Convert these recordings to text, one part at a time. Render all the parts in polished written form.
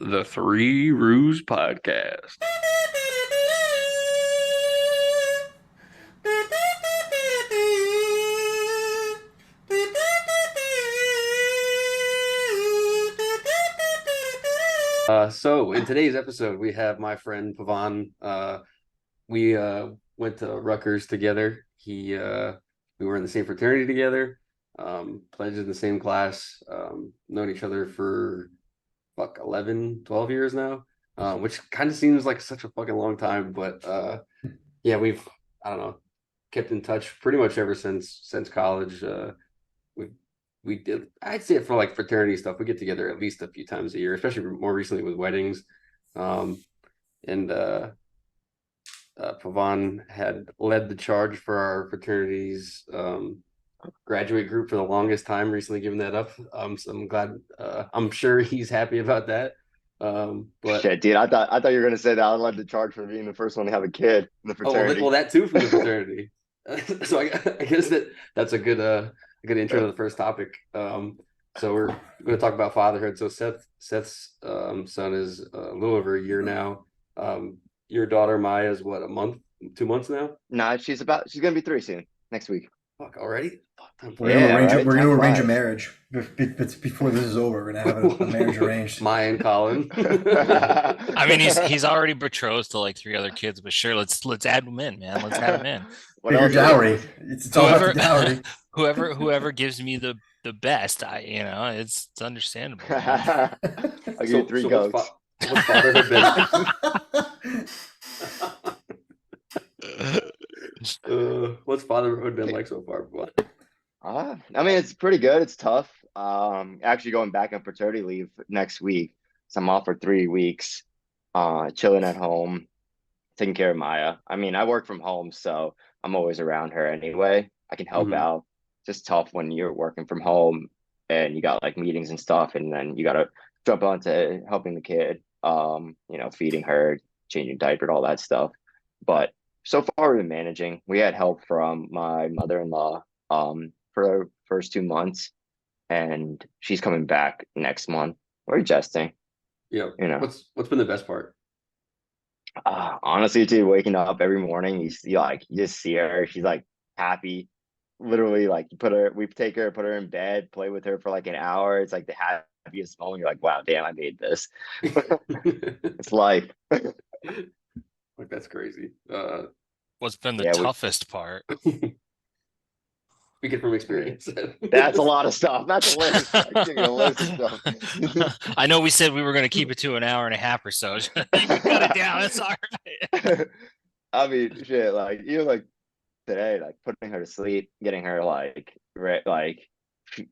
The Three RoOs podcast. So in today's episode, we have my friend Pavan. We went to Rutgers together. We were in the same fraternity together, pledged in the same class, known each other for 11, 12 years now, which kind of seems like such a fucking long time, but yeah, I don't know, kept in touch pretty much ever since college. We we did, I'd say, for like fraternity stuff, we get together at least a few times a year, especially more recently with weddings. Um, and Pavan had led the charge for our fraternity's graduate group for the longest time. Recently, given that up, so I'm glad. I'm sure he's happy about that. But Shit, dude, I thought you were gonna say that I led the charge for being the first one to have a kid in the oh well, fraternity. that too for the fraternity. So I guess that's a good intro to the first topic. So we're going to talk about fatherhood. So Seth's son is a little over a year now. Your daughter Maya is what, a month, 2 months now? Nah, she's gonna be three soon, next week. Fuck, already? Fuck, time We're gonna flies. Yeah, arrange it. right. We're Time gonna arrange a flies. marriage. Before this is over, we're gonna have a marriage arranged. Maya and Colin. I mean, he's already betrothed to like three other kids, but sure, let's add him in, man. Let's add him in. What Bigger else? dowry. It's all about Whoever, the dowry. whoever gives me the best, it's understandable. Man. I'll give you three goats. What's fatherhood been? What's fatherhood been like so far? I mean, it's pretty good. It's tough. Actually going back on paternity leave next week, so I'm off for 3 weeks. Chilling at home, taking care of Maya. I mean, I work from home, so I'm always around her anyway. I can help Mhm. out. Just tough when you're working from home and you got like meetings and stuff, and then you gotta jump onto helping the kid. Feeding her, changing diaper, all that stuff. But so far we've been managing. We had help from my mother-in-law for the first 2 months, and she's coming back next month. We're adjusting, Yeah. you know. What's been the best part? Honestly, dude, waking up every morning, you just see her. She's like happy. Literally, like we take her, put her in bed, play with her for like an hour. It's like the happiest moment. You're like, wow, damn, I made this. It's life. Like, that's crazy. What's been the Yeah, toughest part? Speaking from experience. that's a lot of stuff. That's a list. I can give you a list of stuff. I know we said we were going to keep it to an hour and a half or so. You cut it down. It's all right. I mean, shit, like even like today, like putting her to sleep, getting her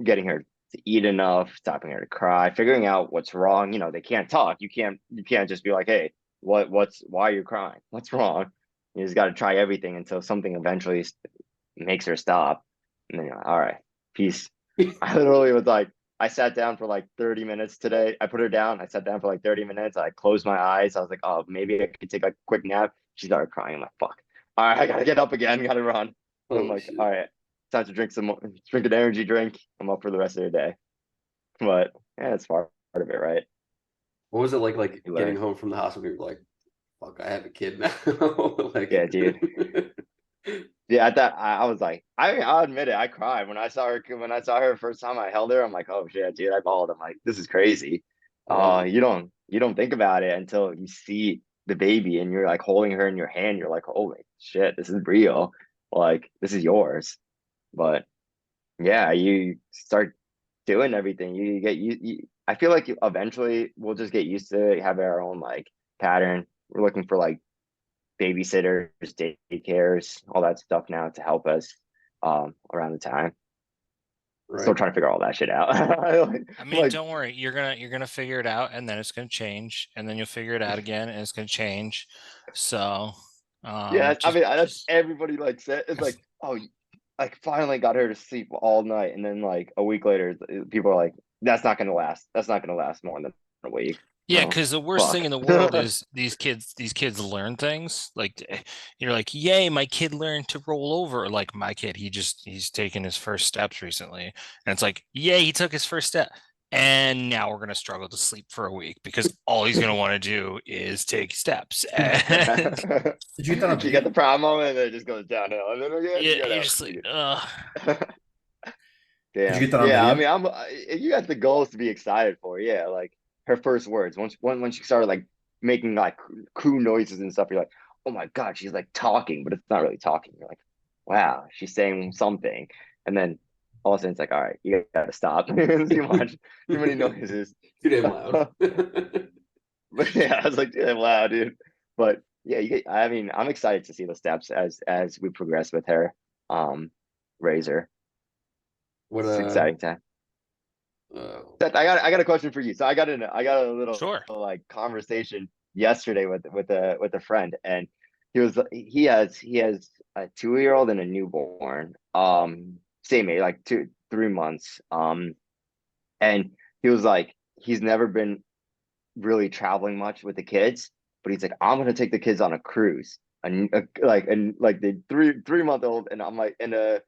getting her to eat enough, stopping her to cry, figuring out what's wrong. They can't talk. You can't just be like, hey, why are you crying? What's wrong? You just got to try everything until something eventually makes her stop. And then you're like, all right, peace. I literally was like, I sat down for like 30 minutes today. I put her down. I sat down for like 30 minutes. I closed my eyes. I was like, oh, maybe I could take a quick nap. She started crying. I'm like, fuck. All right, I gotta get up again. Gotta run. And I'm Oh, like, shit. all right, time to drink some more, drink an energy drink. I'm up for the rest of the day. But yeah, it's part of it, right? What was it like You getting learn. home from the hospital? You're like, fuck, I have a kid now. Like, Yeah, dude. Yeah, I was like, I'll admit it, I cried when I saw her first time. I held her. I'm like, oh shit, dude, I bawled. I'm like, this is crazy. um, You don't think about it until you see the baby and you're like holding her in your hand. You're like, holy shit, this is real. Like this is yours. But yeah, you start doing everything. You get I feel like eventually we'll just get used to it, have our own like pattern. We're looking for like babysitters, daycares, all that stuff now to help us around the time. Still right. trying to figure all that shit out. I mean, Like, don't worry. You're gonna figure it out, and then it's gonna change, and then you'll figure it out again, and it's gonna change. So, yeah, I just mean that's just everybody like said. It's like, oh, like finally got her to sleep all night, and then like a week later, people are like, that's not gonna last. That's not gonna last more than a week. Yeah, Oh, because the worst thing fuck. in the world is these kids learn things. Like you're like, yay, my kid learned to roll over. Like my kid, he's taken his first steps recently. And it's like, yay, he took his first step. And now we're gonna struggle to sleep for a week because all he's gonna want to do is take steps. And Did you get that on You get video? the problem and then it just goes downhill. And then again, yeah, you you're gotta. just like, Did you Damn. get that on Yeah, I video? mean, you got the goals to be excited for. Yeah, like her first words. Once she started like making like coo noises and stuff, you're like, oh my God, she's like talking, but it's not really talking. You're like, wow, she's saying something. And then all of a sudden it's like, all right, you gotta stop. Too many noises. Too damn loud. But yeah, I was like, yeah, wow, dude. But yeah, I mean, I'm excited to see the steps as we progress with her. Razor. What It's exciting time. uh Seth, I got a question for you. So I got a little sure. like conversation yesterday with a friend, and he has a 2-year-old and a newborn. Same age, like 3 months. And he was like, he's never been really traveling much with the kids, but he's like, I'm gonna take the kids on a cruise, and like the 3 month old, and I'm like, in a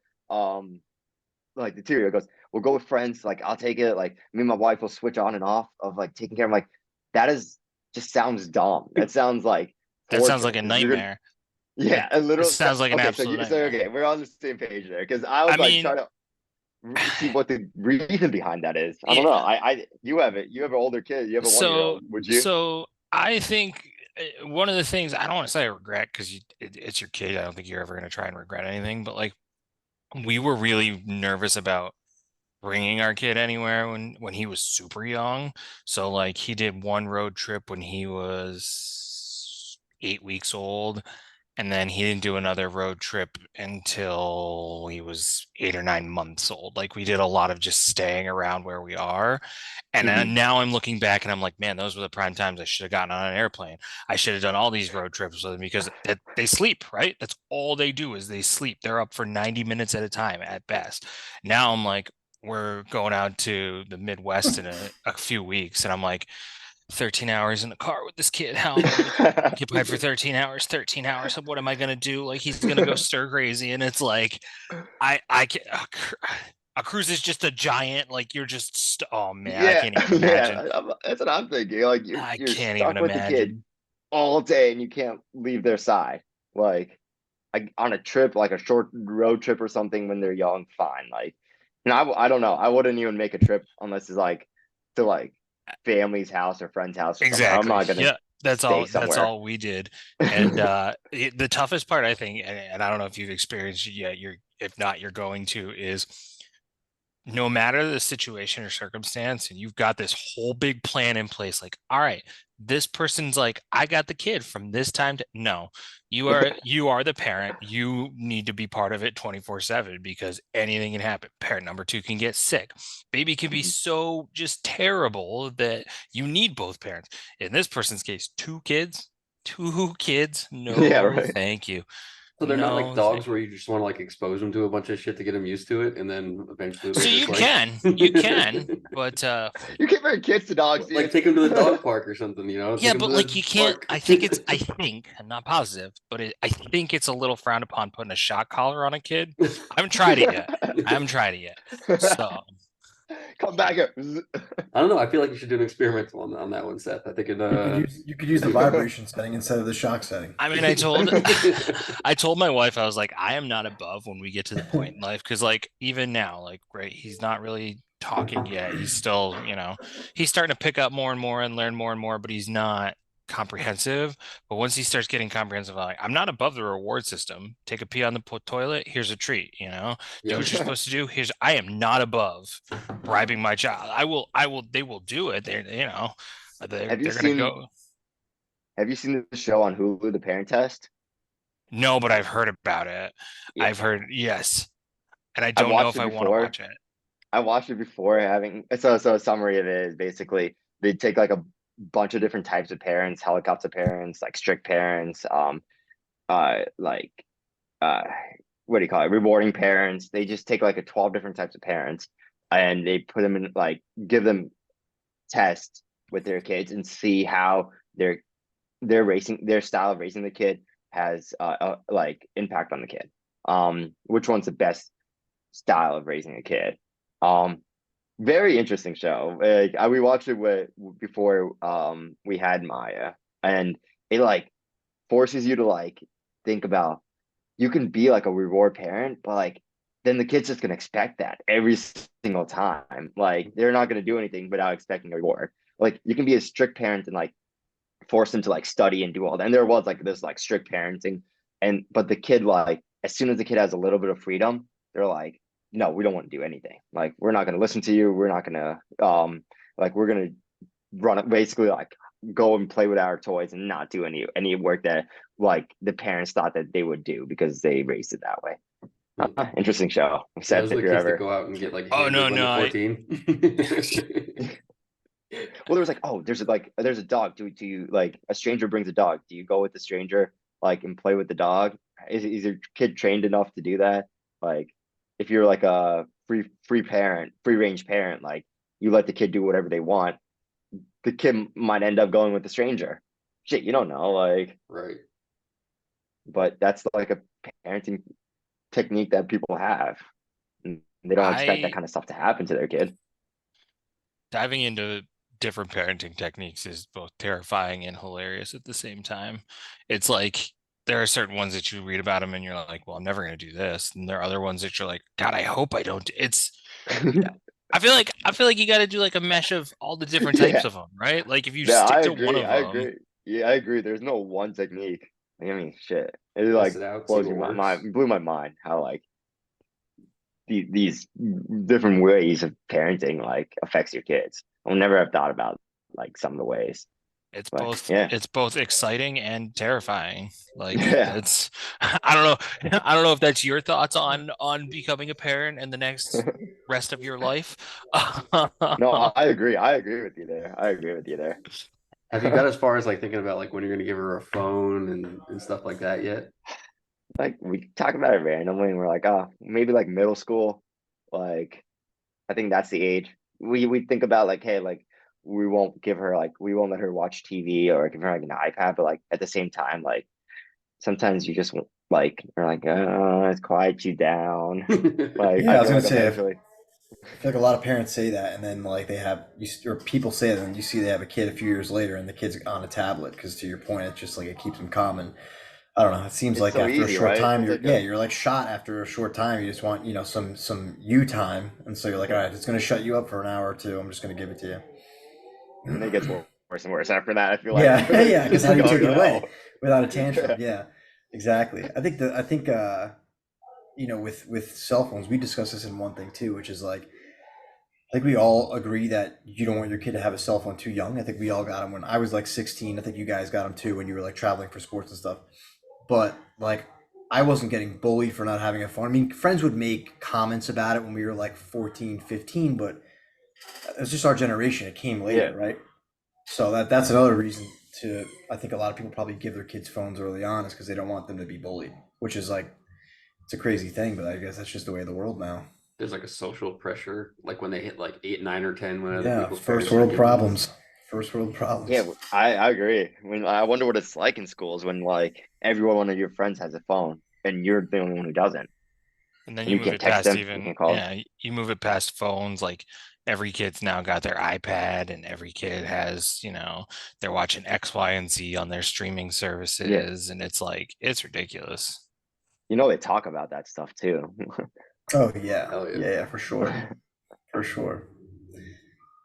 like the 2 year goes, we'll go with friends. Like I'll take it. Like me and my wife will switch on and off of like taking care of. Like that is just sounds dumb. That sounds like That sounds like torture a because you're gonna nightmare. yeah, Like a it little sounds like an okay. So absolute you so nightmare. okay, we're on the same page there because I I was like mean, trying to see what the reason behind that is. I don't know. yeah. I you have an older kid. You have a 1 year So old. Would you? so I think one of the things I don't want to say I regret because it's your kid. I don't think you're ever gonna try and regret anything. But like we were really nervous about bringing our kid anywhere when he was super young. So like he did one road trip when he was 8 weeks old, and then he didn't do another road trip until he was 8 or 9 months old. Like we did a lot of just staying around where we are. And Mhm. now I'm looking back and I'm like, man, those were the prime times I should have gotten on an airplane. I should have done all these road trips with them because they sleep, right? That's all they do is they sleep. They're up for 90 minutes at a time at best. Now I'm like, we're going out to the Midwest in a few weeks, and I'm like, 13 hours in the car with this kid. How am I going to keep him occupied for 13 hours? 13 hours. What am I going to do? Like he's going to go stir crazy, and it's like, I can. A cruise is just a giant. Like you're just. Oh man, I Yeah, can't even imagine. yeah. That's what I'm thinking. Like I you're can't even stuck with the kid imagine. all day and you can't leave their side. Like on a trip, like a short road trip or something when they're young, fine. Like, and I don't know. I wouldn't even make a trip unless it's like to like family's house or friend's house or somewhere. I'm Exactly. not gonna Yeah, that's stay all. That's somewhere. all we did. And the toughest part, I think, and I don't know if you've experienced it yet. You're, if not, you're going to is no matter the situation or circumstance, and you've got this whole big plan in place, like, all right, this person's like, I got the kid from this time to no, you are the parent. You need to be part of it 24/7 because anything can happen. Parent number two can get sick. Baby can be so just terrible that you need both parents. In this person's case, two kids. Yeah, No, right. thank you. So they're not like No, thank dogs where you just want to like expose them to a bunch of shit to get them used to it, and then eventually So they'll just you like can, you can, but You can't bring kids to dogs, like dude. take them to the dog park or something, you know? Take yeah, them but to like the you can't. park. I think, I'm not positive, but I think it's a little frowned upon putting a shock collar on a kid. I haven't tried it yet. I haven't tried it yet. So Come back here. I don't know. I feel like you should do an experimental on that one, Seth. I think it You could use the vibration setting instead of the shock setting. I mean, I told I told my wife I was like, I am not above when we get to the point in life because like even now, like right, he's not really talking yet. He's still, he's starting to pick up more and learn more and more, but he's not comprehensive. But once he starts getting comprehensive, like I'm not above the reward system. Take a pee on the toilet, here's a treat, do yeah. what you're supposed to do. I am not above bribing my child. I will they will do it. They're Have you they're gonna seen go. have you seen the show on Hulu, The Parent Test? No, but I've heard about it. Yeah, I've heard, yes, and I I've don't know watched if it I want to before. watch it. I watched it before having so a summary of it is basically they take like a bunch of different types of parents, helicopter parents, like strict parents, like uh what do you call it, rewarding parents. They just take like a 12 different types of parents and they put them in like give them tests with their kids and see how their style of raising the kid has like impact on the kid. Which one's the best style of raising a kid? Um Very interesting show. Like we watched it before we had Maya, and it like forces you to like think about you can be like a reward parent, but like then the kid's just gonna expect that every single time. Like they're not gonna do anything without expecting a reward. Like you can be a strict parent and like force them to like study and do all that. And there was like this like strict parenting, and but the kid like as soon as the kid has a little bit of freedom, they're like, no, we don't want to do anything. Like we're not gonna listen to you. We're not gonna like we're gonna run basically like go and play with our toys and not do any work that like the parents thought that they would do because they raised it that way. Interesting show. Yeah, Seth, those are if the you're kids that ever go out and get like Oh no, hammered when no, they're I 14. well, there was like, oh, there's a dog. Do you like a stranger brings a dog? Do you go with the stranger like and play with the dog? Is your kid trained enough to do that? Like, if you're like a free range parent, like you let the kid do whatever they want, the kid might end up going with the stranger. Shit, you don't know. Like, Right. but that's like a parenting technique that people have. And they don't expect that I kind of stuff to happen to their kid. diving into different parenting techniques is both terrifying and hilarious at the same time. It's like there are certain ones that you read about them and you're like, well, I'm never going to do this. And there are other ones that you're like, God, I hope I don't. It's I feel like you got to do like a mesh of all the different types Yeah, of them, right? Like if you yeah, I stick to one agree. of I them, agree. Yeah, I agree. There's no one technique. Like, I mean, shit. It Test like it out, see blows what your works. mind, blew my mind how like these different ways of parenting like affects your kids. I'll never have thought about like some of the ways. But yeah, it's both exciting and terrifying. Like yeah. it's I don't know. I don't know if that's your thoughts on becoming a parent and the next rest of your life. No, I agree. I agree with you there. I agree with you there. Have you got as far as like thinking about like when you're gonna give her a phone and stuff like that yet? Like we talk about it randomly and we're like, oh, maybe like middle school. Like I think that's the age. We think about like, hey, like we won't let her watch TV or give her like an iPad, but like at the same time, like sometimes you just like you're like, oh, let's quiet you down. Like Yeah, I I was feel gonna like say, eventually, I feel like a lot of parents say that, and then like they have or people say that, and you see they have a kid a few years later, and the kid's on a tablet because to your point, it's just like it keeps them calm. And I don't know. It seems it's like so after a easy, short right? time, It's you're like yeah, a you're like shot after a short time. You just want some you time, and so you're like, all right, if it's gonna shut you up for an hour or two, I'm just gonna give it to and then it you. gets worse and worse after that. I feel like Yeah, yeah. Because how do you going take it to away hell. without a tantrum? Yeah. Yeah, exactly. I think with cell phones, we discussed this in one thing too, which is like I think we all agree that you don't want your kid to have a cell phone too young. I think we all got them when I was like 16. I think you guys got them too when you were like traveling for sports and stuff. But like I wasn't getting bullied for not having a phone. I mean, friends would make comments about it when we were like 14, 15, but it's just our generation. It came Yeah. later, right? So that's another reason to I think a lot of people probably give their kids phones early on is because they don't want them to be bullied, which is like it's a crazy thing, but I guess that's just the way of the world now. There's like a social pressure, like when they hit like 8, 9, or 10, when other Yeah, people's first parents are world giving them. problems. First world Yeah, problems. I agree. When I wonder what it's like in schools when like every one of your friends has a phone and you're the only one who doesn't, And then and you you move can't it text past them, you even, can't call them. yeah, you move it past phones. Like every kid's now got their iPad and every kid has, they're watching X, Y, and Z on their streaming Yeah, services. And it's like, it's ridiculous. they talk about that stuff too. Oh yeah. Hell yeah. Yeah, yeah, for sure. For sure.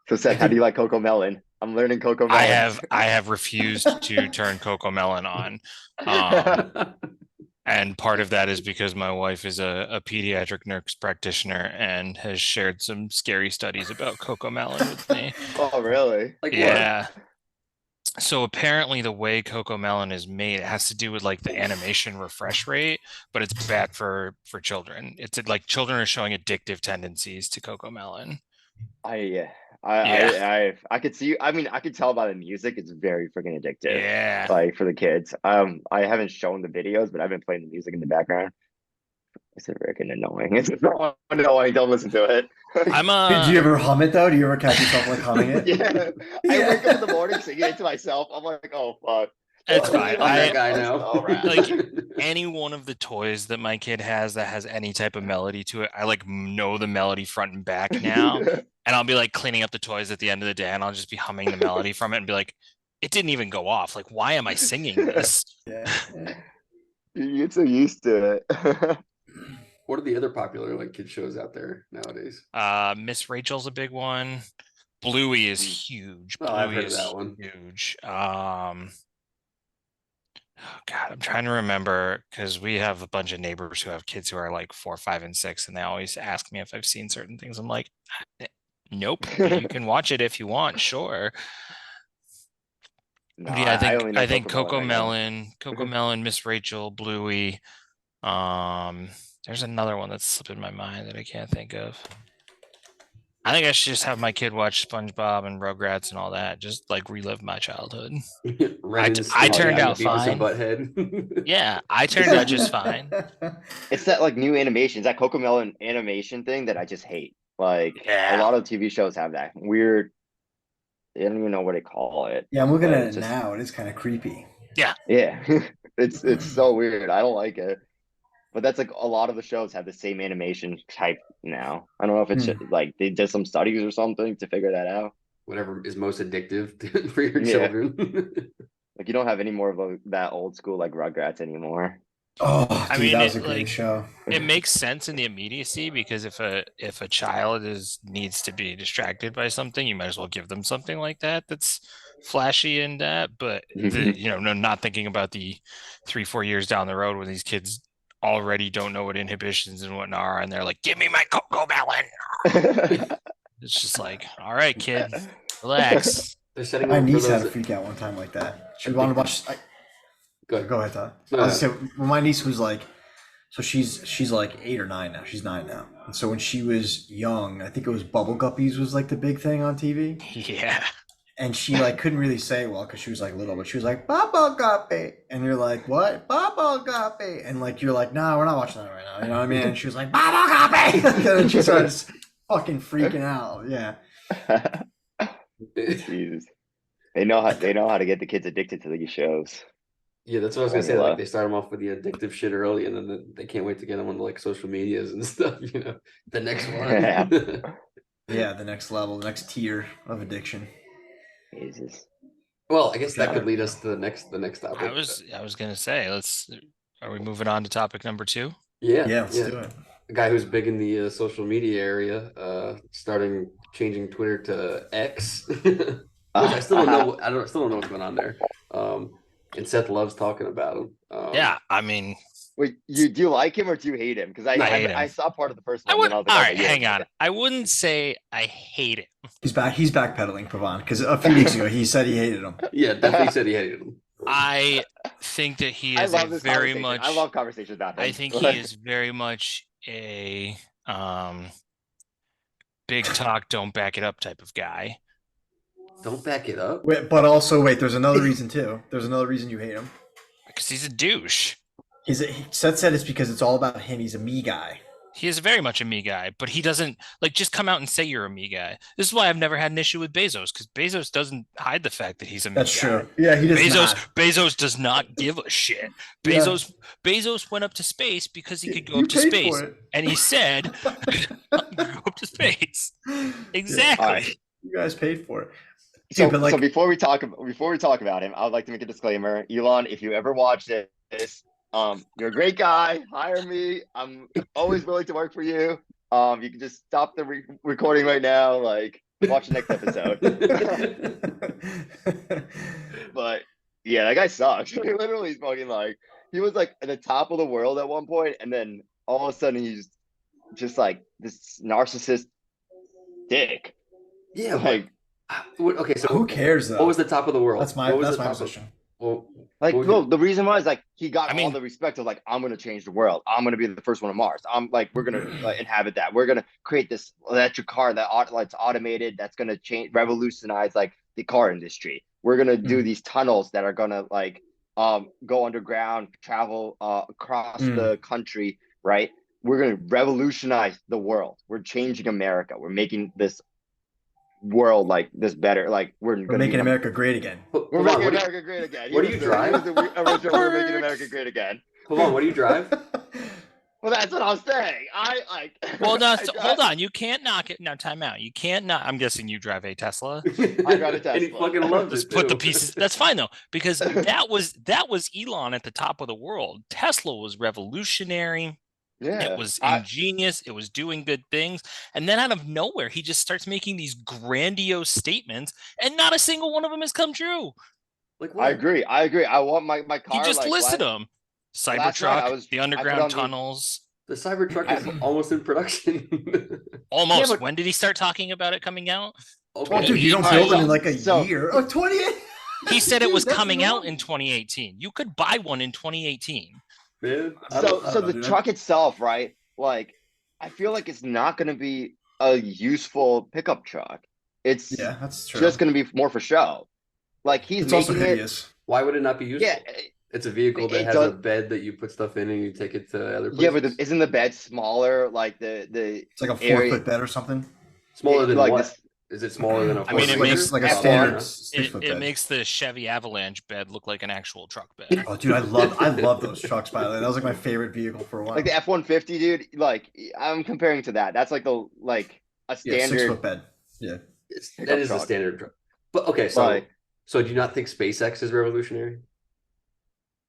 So I Seth, how do you think like Coco Melon? I'm learning Coco Melon. I have refused to turn Coco Melon on. Um, and part of that is because my wife is a pediatric nurse practitioner and has shared some scary studies about Coco Melon with me. Oh, really? Like what? Yeah. So apparently the way Coco Melon is made, it has to do with like the animation refresh rate, but it's bad for children. It's like children are showing addictive tendencies to Coco Melon. I yeah. Yeah. I could see. I mean, I could tell by the music. It's very freaking addictive. Yeah. Like for the kids. I haven't shown the videos, but I've been playing the music in the background. It's freaking annoying. It's so annoying. Don't listen to it. I'm do you ever hum it though? Do you ever catch yourself like humming it? Yeah, I wake up in the morning singing it to myself. I'm like, oh fuck. it's Oh, fine. I'm that guy oh, now. oh, right. Like any one of the toys that my kid has that has any type of melody to it, I like know the melody front and back now. and I'll be like cleaning up the toys at the end of the day, and I'll just be humming the melody from it and be like, it didn't even go off. Like, why am I singing this? Yeah. You get so used to it. What are the other popular like kid shows out there nowadays? Miss Rachel's a big one. Bluey is huge. Oh, I've Bluey heard of is that one. huge. Oh God, I'm trying to remember because we have a bunch of neighbors who have kids who are like 4, 5, and 6, and they always ask me if I've seen certain things. I'm like, nope, but you can watch it if you want, sure. No, Yeah, only know I think Coco Coco Melon, Miss Rachel, Bluey. There's another one that's slipping my mind that I can't think of. I think I should just have my kid watch SpongeBob and Rugrats and all that, just like relive my childhood. Ren and I Stimpy turned and out Beavis and fine. Butthead. Yeah, I turned out just fine. It's that like new animations, that Coco Melon animation thing that I just hate. Like Yeah. a lot of TV shows have that weird. I don't even know what they call it. Yeah, I'm looking but at it it's just- now. It is kind of creepy. Yeah, it's so weird. I don't like it. But that's like a lot of the shows have the same animation type now. I don't know if it's like they did some studies or something to figure that out. Whatever is most addictive for your Yeah. children. Like you don't have any more of that old school like Rugrats anymore. Oh, I dude, mean, that was a it, great like, show. It makes sense in the immediacy because if a child needs to be distracted by something, you might as well give them something like that that's flashy and that. But not thinking about the 3, 4 years down the road when these kids already don't know what inhibitions and whatnot are, and they're like, "Give me my Coco Melon." It's just like, all right, kid, relax. They're setting My up for niece had a those. freak out one time like that. She wanted to watch. Go ahead. Go ahead, Todd. No, I was gonna say, when my niece was like, so she's like 8 or 9 now. She's 9 now. And so when she was young, I think it was Bubble Guppies was like the big thing on TV. Yeah. And she like couldn't really say it well because she was like little, but she was like Bubble Guppy, and you're like, what? Bubble Guppy, and like you're like, no, we're not watching that right now. You know what I mean? And she was like Bubble Guppy, and then she starts fucking freaking out. Yeah. Jesus. They know how to get the kids addicted to these shows. Yeah, that's what I was gonna say. Like they start them off with the addictive shit early, and then they can't wait to get them on like social medias and stuff. The next one. Yeah, the next level, the next tier of addiction. Jesus. Well, I guess that could lead us to the next topic. I was gonna say, are we moving on to topic number 2? Yeah, let's do it. A guy who's big in the social media area, changing Twitter to X. Which I still don't know. I still don't know what's going on there. And Seth loves talking about him. Yeah, I mean, wait, do you like him or do you hate him? Because I saw part of the first one. all right, hang on. I wouldn't say I hate him. He's backpedaling, Pavan, because a few weeks ago he said he hated him. Yeah, definitely said he hated him. I think that he is I love conversations about him. I think he is very much a big talk, don't back it up type of guy. Don't back it up. Wait, but also there's another reason too. There's another reason you hate him. Because he's a douche. Seth said it's because it's all about him. He's a me guy. He is very much a me guy, but he doesn't just come out and say you're a me guy. This is why I've never had an issue with Bezos, because Bezos doesn't hide the fact that he's a me guy. That's true. Yeah, he does. Bezos does not give a shit. Bezos went up to space because he could go up to space, and he said, "Go up to space." Exactly. Right. You guys paid for it. So before we talk about him, I would like to make a disclaimer. Elon, if you ever watch this, you're a great guy. Hire me. I'm always willing to work for you. You can just stop the recording right now. Like, watch the next episode. But yeah, that guy sucks. He literally is fucking like he was like at the top of the world at one point, and then all of a sudden he's just like this narcissist dick. Yeah, like. Okay, so who cares though? What was the top of the world? That's my position. The reason was like he got all the respect of like, I'm gonna change the world. I'm gonna be the first one on Mars. I'm like, we're gonna inhabit that. We're gonna create this electric car that's automated. That's gonna revolutionize like the car industry. We're gonna do these tunnels that are gonna like go underground, travel across the country. Right? We're gonna revolutionize the world. We're changing America. We're making this world like this better. Like we're making America great again. We're making America great again. What do you drive? We're making America great again. Hold on, what do you drive? Well, that's what I'm saying. I like. Well, no, hold on. You can't knock it. Now, time out. You can't not. I'm guessing you drive a Tesla. I got a Tesla. And he fucking loves Let's it put the too. pieces. That's fine though, because that was Elon at the top of the world. Tesla was revolutionary. Yeah, It was ingenious. It was doing good things. And then out of nowhere, he just starts making these grandiose statements, and not a single one of them has come true. Like I what? agree. I want my car. He just like, listed them: last night I Cybertruck, was- the I put underground on the- tunnels. The Cybertruck is almost in production. Almost. but- When did he start talking about it coming out? Oh, dude, you don't Alright, build them in so- like a so- year. Oh, 28. He said it Dude, was that's coming out normal. in 2018. You could buy one in 2018. Man, I So don't- I so don't the know, dude. truck itself, right? Like, I feel like it's not going to be a useful pickup truck. It's Yeah, that's true. just going to be more for show. Like he's It's also making it. hideous. why would it not be useful? Yeah, It's a vehicle that it has does- a bed that you put stuff in and you take it to other places. yeah, but isn't the bed smaller? Like the It's like a 4 area- foot bed or something. Smaller than like what? this- Is it smaller than a I mean, it four-seater? makes- like a F1. standard Yeah. 6 foot bed. It makes the Chevy Avalanche bed look like an actual truck bed. Oh, dude, I love those trucks. By the way, that was like my favorite vehicle for a while. like the F-150, dude. Like I'm comparing to that. That's like a yeah, 6 standard. foot bed. Yeah. That pickup is the truck. standard truck. But okay, so Like- so do you not think SpaceX is revolutionary?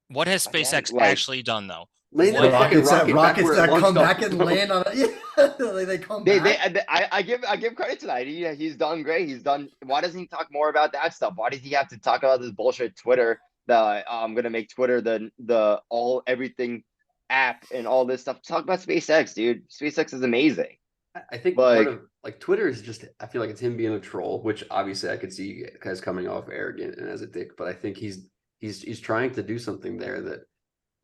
What has Again, SpaceX like- actually done though? Landed What? a fucking Rockets that, rocket back rockets where it that come launched back off. and land on it. Yeah, like they come They, back. I give credit to that. He's done great. He's done. Why doesn't he talk more about that stuff? Why does he have to talk about this bullshit Twitter? I'm gonna make Twitter the all everything app and all this stuff. Talk about SpaceX, dude. SpaceX is amazing. I think Like- part of like Twitter is just I feel like it's him being a troll, which obviously I could see as coming off arrogant and as a dick, but I think he's trying to do something there that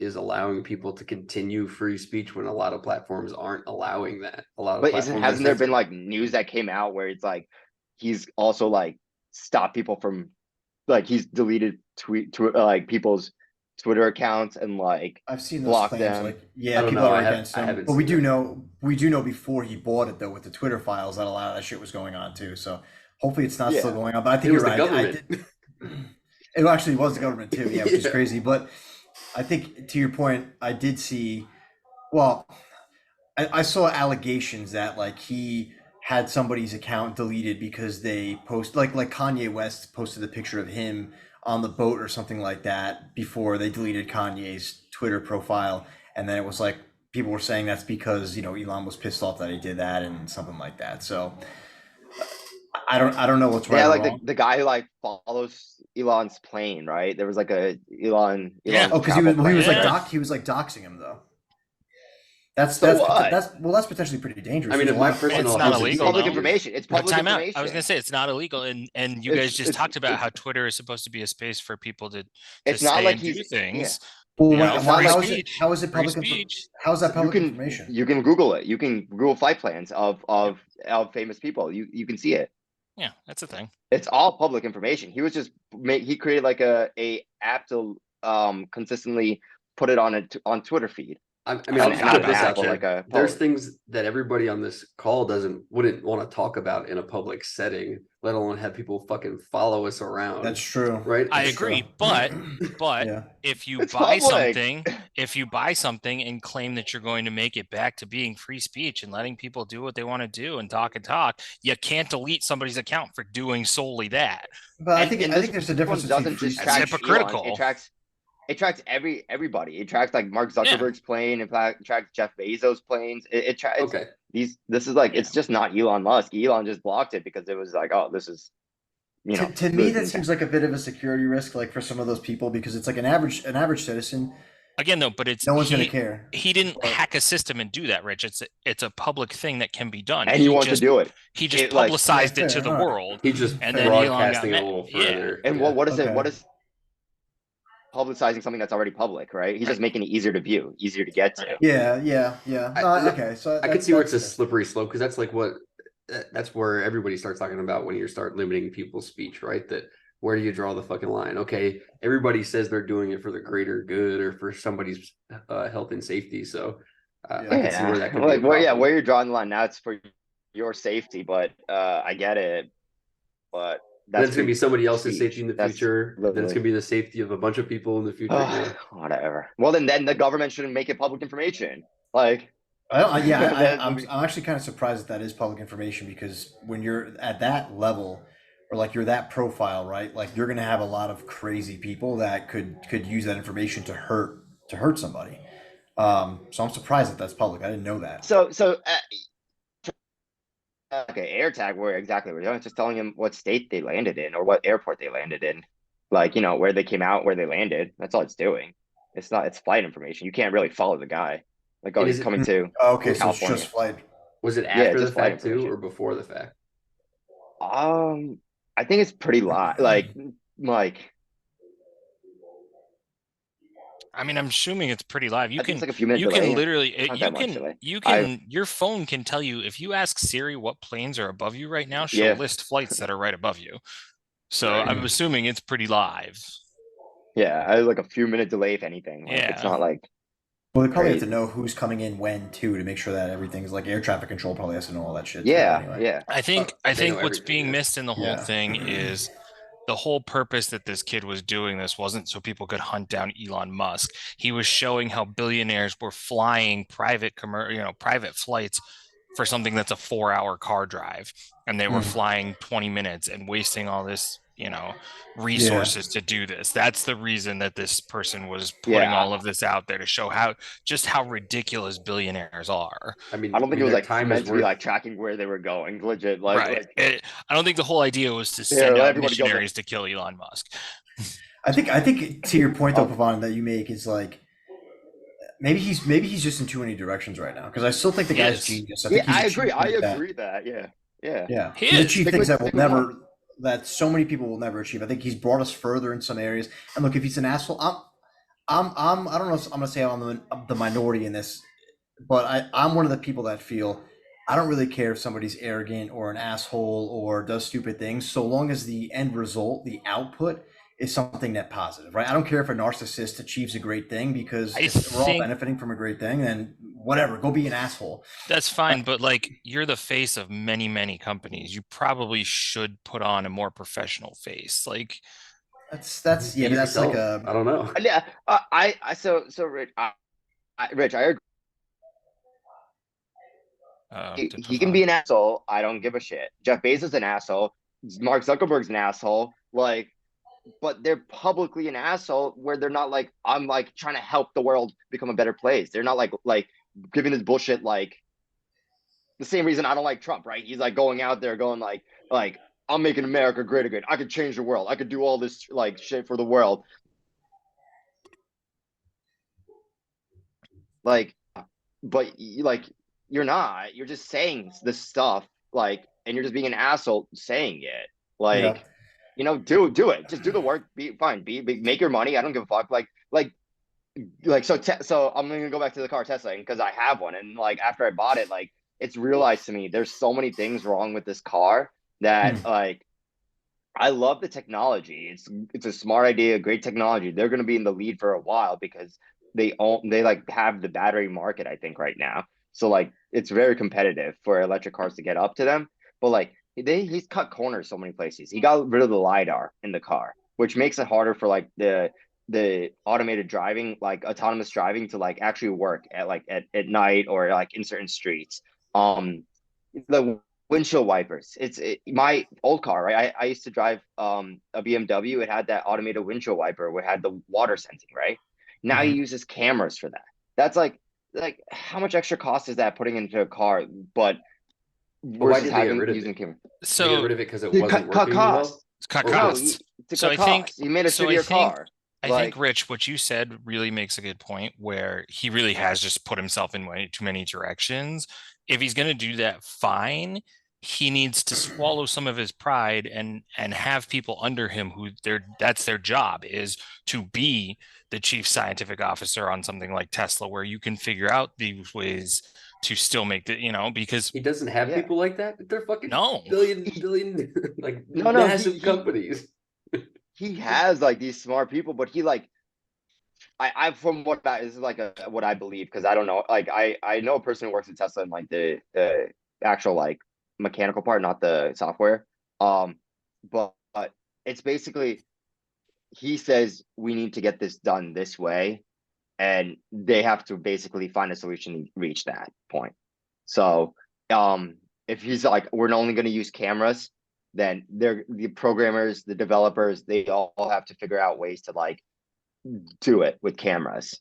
is allowing people to continue free speech when a lot of platforms aren't allowing that. A lot of But platforms hasn't are there been censoring. like news that came out where it's like he's also like stopped people from like he's deleted like people's Twitter accounts and like I've seen those block claims. them. Like, I yeah, don't people know, are I against them. haven't But we seen do know before he bought it though with the Twitter files that a lot of that shit was going on too. So hopefully it's not still Yeah. going on. But I It think was you're the right. government. It actually was the government too, yeah, which is Yeah. crazy. But I think to your point, I did see. Well, I saw allegations that like he had somebody's account deleted because they post like Kanye West posted a picture of him on the boat or something like that before they deleted Kanye's Twitter profile, and then it was like people were saying that's because Elon was pissed off that he did that and something like that. So I don't know what's right. Yeah, or like wrong. the guy who like follows Elon's plane, right? There was like a Elon. Yeah. Oh, because he travel was plane. like he was like doxing him though. That's So what? that's potentially pretty dangerous. I mean, There's if a my lot of- personal It's not house is illegal, Public though. information. It's But public time out. information. I was gonna say it's not illegal, and you It's- guys just it's- talked about it's- how Twitter is supposed to be a space for people to It's say not like and do he's things. Well, You wait, know, how free is it? speech. How is it Free public? speech. How is that You public can information? you can Google it. You can Google flight plans of famous people. You can see it. Yeah, that's a thing. It's all public information. He was just he created like a app to consistently put it on Twitter feed. I mean, I I'll forgot just put about this that, out there. like a There's post. things that everybody on this call wouldn't want to talk about in a public setting, let alone have people fucking follow us around. That's true. right. I That's agree, true. but Yeah. if you It's buy public. something and claim that you're going to make it back to being free speech and letting people do what they want to do and talk, you can't delete somebody's account for doing solely that. But I And- think and I this think there's a difference one between doesn't free just speech. That's track hypocritical. Elon, it tracks everybody. It tracks like Mark Zuckerberg's plane. It tracks Jeff Bezos' planes. It tracks Okay. This is like it's just not Elon Musk. Elon just blocked it because it was like, oh, this is To me, that seems like a bit of a security risk, like for some of those people, because it's like an average citizen. Again, though, but it's No one's gonna care. He didn't But- hack a system and do that, Rich. It's a public thing that can be done. and he wants to just do it. He just It, like- publicized it to Fair, the alright. world. He just And then Elon got broadcasting mad. a little Yeah. further. And Yeah. what is it? Okay. What is publicizing something that's already public, right? He's just making it easier to view, easier to get to. Yeah. I- Okay, so I could see where it's a that's- slippery slope because that's where everybody starts talking about when you start limiting people's speech, right? That where do you draw the fucking line? Okay, everybody says they're doing it for the greater good or for somebody's health and safety, so I can see where that could like be a where problem. you're drawing the line now, it's for your safety, but I get it. But Then it's gonna be somebody else's speech. safety in the That's future. Then it's literally- gonna be the safety of a bunch of people in the future. Whatever. Well, then the government shouldn't make it public information. Like, I'm actually kind of surprised that is public information, because when you're at that level, or like you're that profile, right? Like you're gonna have a lot of crazy people that could use that information to hurt somebody. So I'm surprised that that's public. I didn't know that. okay, AirTag, where exactly? We're just telling him what state they landed in or what airport they landed in, like, where they came out, where they landed. That's all it's doing. It's not. It's flight information. You can't really follow the guy. Like, oh, And he's is it coming to Okay, so it's California. just flight. was it Yeah, after it's the just flight fact too, or information. before the fact? I think it's pretty live. Like I mean, I'm assuming it's pretty live. I think it's like a few minute delay. Literally, Not that much delay. your phone can tell you if you ask Siri what planes are above you right now, she'll Yeah. list flights that are right above you. So Right. I'm assuming it's pretty live. Yeah, I like a few minute delay, if anything. Like, it's Yeah. not like Well, they probably have crazy. to know who's coming in when too, to make sure that everything's like air traffic control probably has to know all that shit. Too, Yeah, anyway. yeah. I think They know what's everything, being yeah. missed in the whole Yeah. thing is the whole purpose that this kid was doing this wasn't so people could hunt down Elon Musk. He was showing how billionaires were flying private flights for something that's a 4-hour car drive, and they were Mm. flying 20 minutes and wasting all this, resources to do this. That's the reason that this person was putting Yeah. all of this out there, to show how ridiculous billionaires are. I mean, I don't think it was their like time meant is to be worth. like tracking where they were going. Legit, Right. I don't think the whole idea was to Here, send let out everybody go missionaries to kill Elon Musk. I think to your point though, Oh. Pavan, that you make is like maybe he's just in too many directions right now, because I still think the He guy's is. genius. Yeah, I he's agree. I achieved that. agree that. Yeah. Yeah, He he's is. achieved Stick things with- that will stick with never, one. that so many people will never achieve. I think he's brought us further in some areas. And look, if he's an asshole, I don't know if I'm gonna say I'm the minority in this, but I'm one of the people that feel I don't really care if somebody's arrogant or an asshole or does stupid things, so long as the end result, the output, is something net positive, right? I don't care if a narcissist achieves a great thing, because if we're all think- benefiting from a great thing, then whatever, go be an asshole. That's fine, but like, you're the face of many, many companies. You probably should put on a more professional face. Like, That's Be but that's like yourself. I don't know. Yeah. So Rich, Rich, I agree. He can be an asshole. I don't give a shit. Jeff Bezos is an asshole. Mark Zuckerberg's an asshole. Like, but they're publicly an asshole, where they're not like, I'm like trying to help the world become a better place. They're not like giving this bullshit, like the same reason I don't like Trump, right? He's like going out there going like I'm making America great again. I could change the world. I could do all this like shit for the world. Like, but like, you're not. You're just saying this stuff, like, and you're just being an asshole saying it. Like, do it. Just do the work. Be fine. Make your money. I don't give a fuck. So I'm gonna go back to the car Tesla, because I have one, and like after I bought it, like it's realized to me there's so many things wrong with this car that like I love the technology. It's a smart idea, great technology. They're gonna be in the lead for a while, because they like have the battery market, I think, right now. So like it's very competitive for electric cars to get up to them. But like he's cut corners so many places. He got rid of the LiDAR in the car, which makes it harder for like the automated driving, like autonomous driving, to like actually work at night or like in certain streets. The windshield wipers. My old car, right? I used to drive a BMW. It had that automated windshield wiper where it had the water sensing, right? Now he uses cameras for that. That's like how much extra cost is that putting into a car? But why did they get rid of using it? camera. So they get rid of it because it He wasn't cut working costs. well. cut Or costs. To So cut I think- costs. He made a so I shittier think- car. I Like- think, Rich, what you said really makes a good point, where he really has just put himself in way too many directions. If he's going to do that, fine. He needs to swallow some of his pride and have people under him who that's their job, is to be the chief scientific officer on something like Tesla, where you can figure out these ways to still make because He doesn't have Yeah. people like that. They're fucking No. billion like No, massive he- companies. He has like these smart people, but he like I from what that is like what I believe, because I don't know, like I know a person who works at Tesla in like the actual like mechanical part, not the software. But it's basically, he says we need to get this done this way, and they have to basically find a solution to reach that point. So if he's like, we're only going to use cameras, then the programmers, the developers, they all have to figure out ways to like do it with cameras.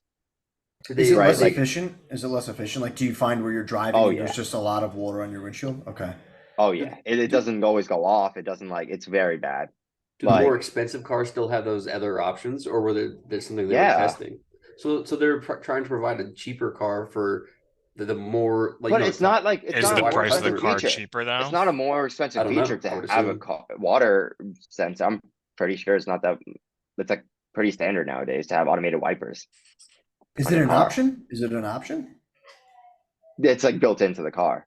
Is it Right, less like- efficient? Is it less efficient? Like, do you find where you're driving Oh, and yeah. there's just a lot of water on your windshield? Okay. Oh yeah, it doesn't always go off. It doesn't like, it's very bad. Do the more Like, expensive cars still have those other options, or were there's something they were Yeah. testing? So they're trying to provide a cheaper car for the more like. but it's not like, it's Is not the a more price of the expensive car feature. cheaper though? It's not a more I expensive don't know. feature I would to have a assume. water sensor. I'm pretty sure it's not that. It's like pretty standard nowadays to have automated wipers. Is On it the an car. option? Is it an option? It's like built into the car.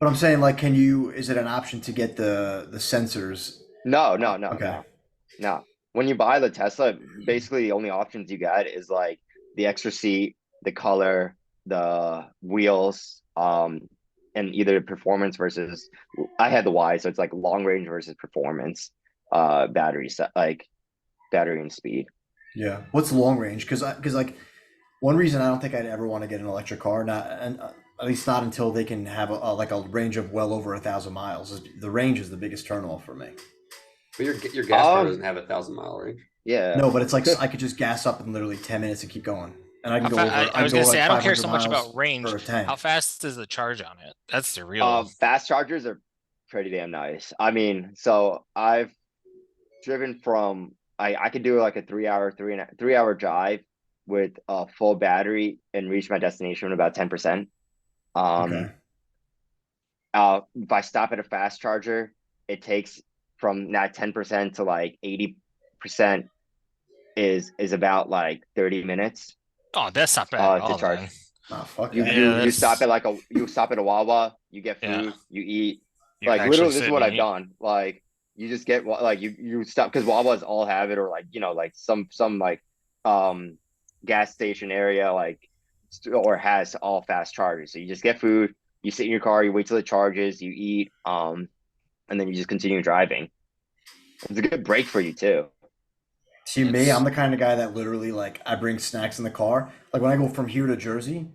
But I'm saying, like, is it an option to get the sensors? No, Okay. no. When you buy the Tesla, basically the only options you get is like the extra seat, the color, the wheels, and either performance versus, I had the Y, so it's like long range versus performance, battery set, like battery and speed. Yeah. What's long range? Because like one reason I don't think I'd ever want to get an electric car, not and at least not until they can have like a range of well over 1,000 miles. The range is the biggest turnoff for me. But your gas car Um, doesn't have a 1,000-mile range. Yeah. No, but it's like I could just gas up in literally 10 minutes and keep going, and I can go over. I was gonna say, I don't care so much about 500 miles range. for a tank. How fast is the charge on it? That's the real. Fast chargers are pretty damn nice. I mean, so I've driven from, I could do like a 3 hour drive with a full battery and reach my destination in about 10%. Okay. If I stop at a fast charger, it takes from that 10% to like 80% is about like 30 minutes Oh, that's not bad at to all, charge. then. Oh, fuck You yeah. Yeah, you stop that's- at you stop at a Wawa, you get Yeah. food, you eat. You Like actually literally, this sit is what and I've eat. done. Like you just get like you stop because Wawas all have it, or like like some like gas station area like or has all fast chargers. So you just get food, you sit in your car, you wait till it charges, you eat, and then you just continue driving. It's a good break for you too. See me, It's- I'm the kind of guy that literally like I bring snacks in the car. Like when I go from here to Jersey,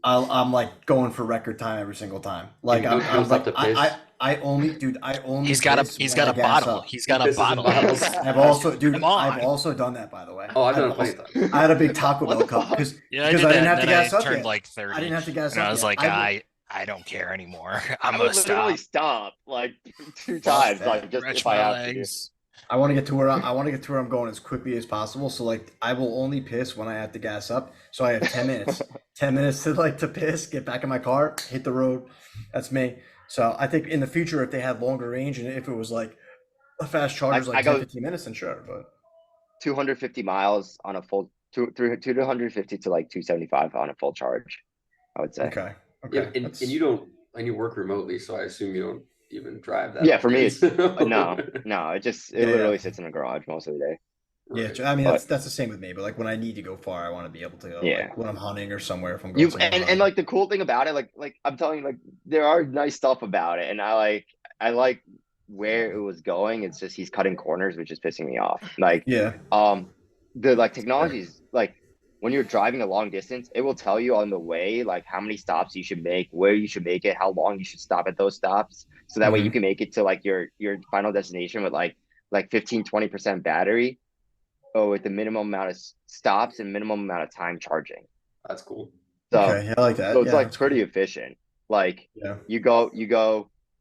I'm like going for record time every single time. Like You I'm, don't I'm stop like to piss? I only, dude, I only. He's got a piss he's when got I a gas bottle. up. He's got He a pisses in bottle. bottles. I've also, dude, Come I've on. also done that, by the way. Oh, I've done it I've plenty also- of times. I had a big Taco What Bell the cup fuck? because Yeah, I because did I that, didn't have and to then gas I up turned yet. like 30. I didn't have to gas and up I was yet. like, I I don't care anymore. I I'm would gonna literally stop. stop like two Fuck times, that. like just Stretch if I my have to. legs. I want to get to where I'm going as quickly as possible. So like I will only piss when I have to gas up. So I have 10 minutes. 10 minutes to piss, get back in my car, hit the road. That's me. So I think in the future, if they had longer range and if it was like a fast charger's I like go- 10, 15 minutes, then sure. But 250 miles on a full 250 to like 275 on a full charge, I would say. okay. Yeah, Okay. and That's- you don't, and you work remotely, so I assume you don't even drive that. Yeah, for me, often. it's no, it Yeah, literally yeah. sits in a garage most of the day. Yeah, Right. I mean But- that's the same with me. But like when I need to go far, I want to be able to go. Yeah. Like when I'm hunting or somewhere. If I'm going You somewhere and hunting. like the cool thing about it, like I'm telling you, like there are nice stuff about it, and I like where it was going. It's just he's cutting corners, which is pissing me off. Like Yeah. the like technology is like when you're driving a long distance, it will tell you on the way like how many stops you should make, where you should make it, how long you should stop at those stops, so that way you can make it to like your final destination with like 15-20% battery, or with the minimum amount of stops and minimum amount of time charging. That's cool. So Okay. I like that. so it's Yeah, like that's pretty cool. efficient. Like Yeah. you go,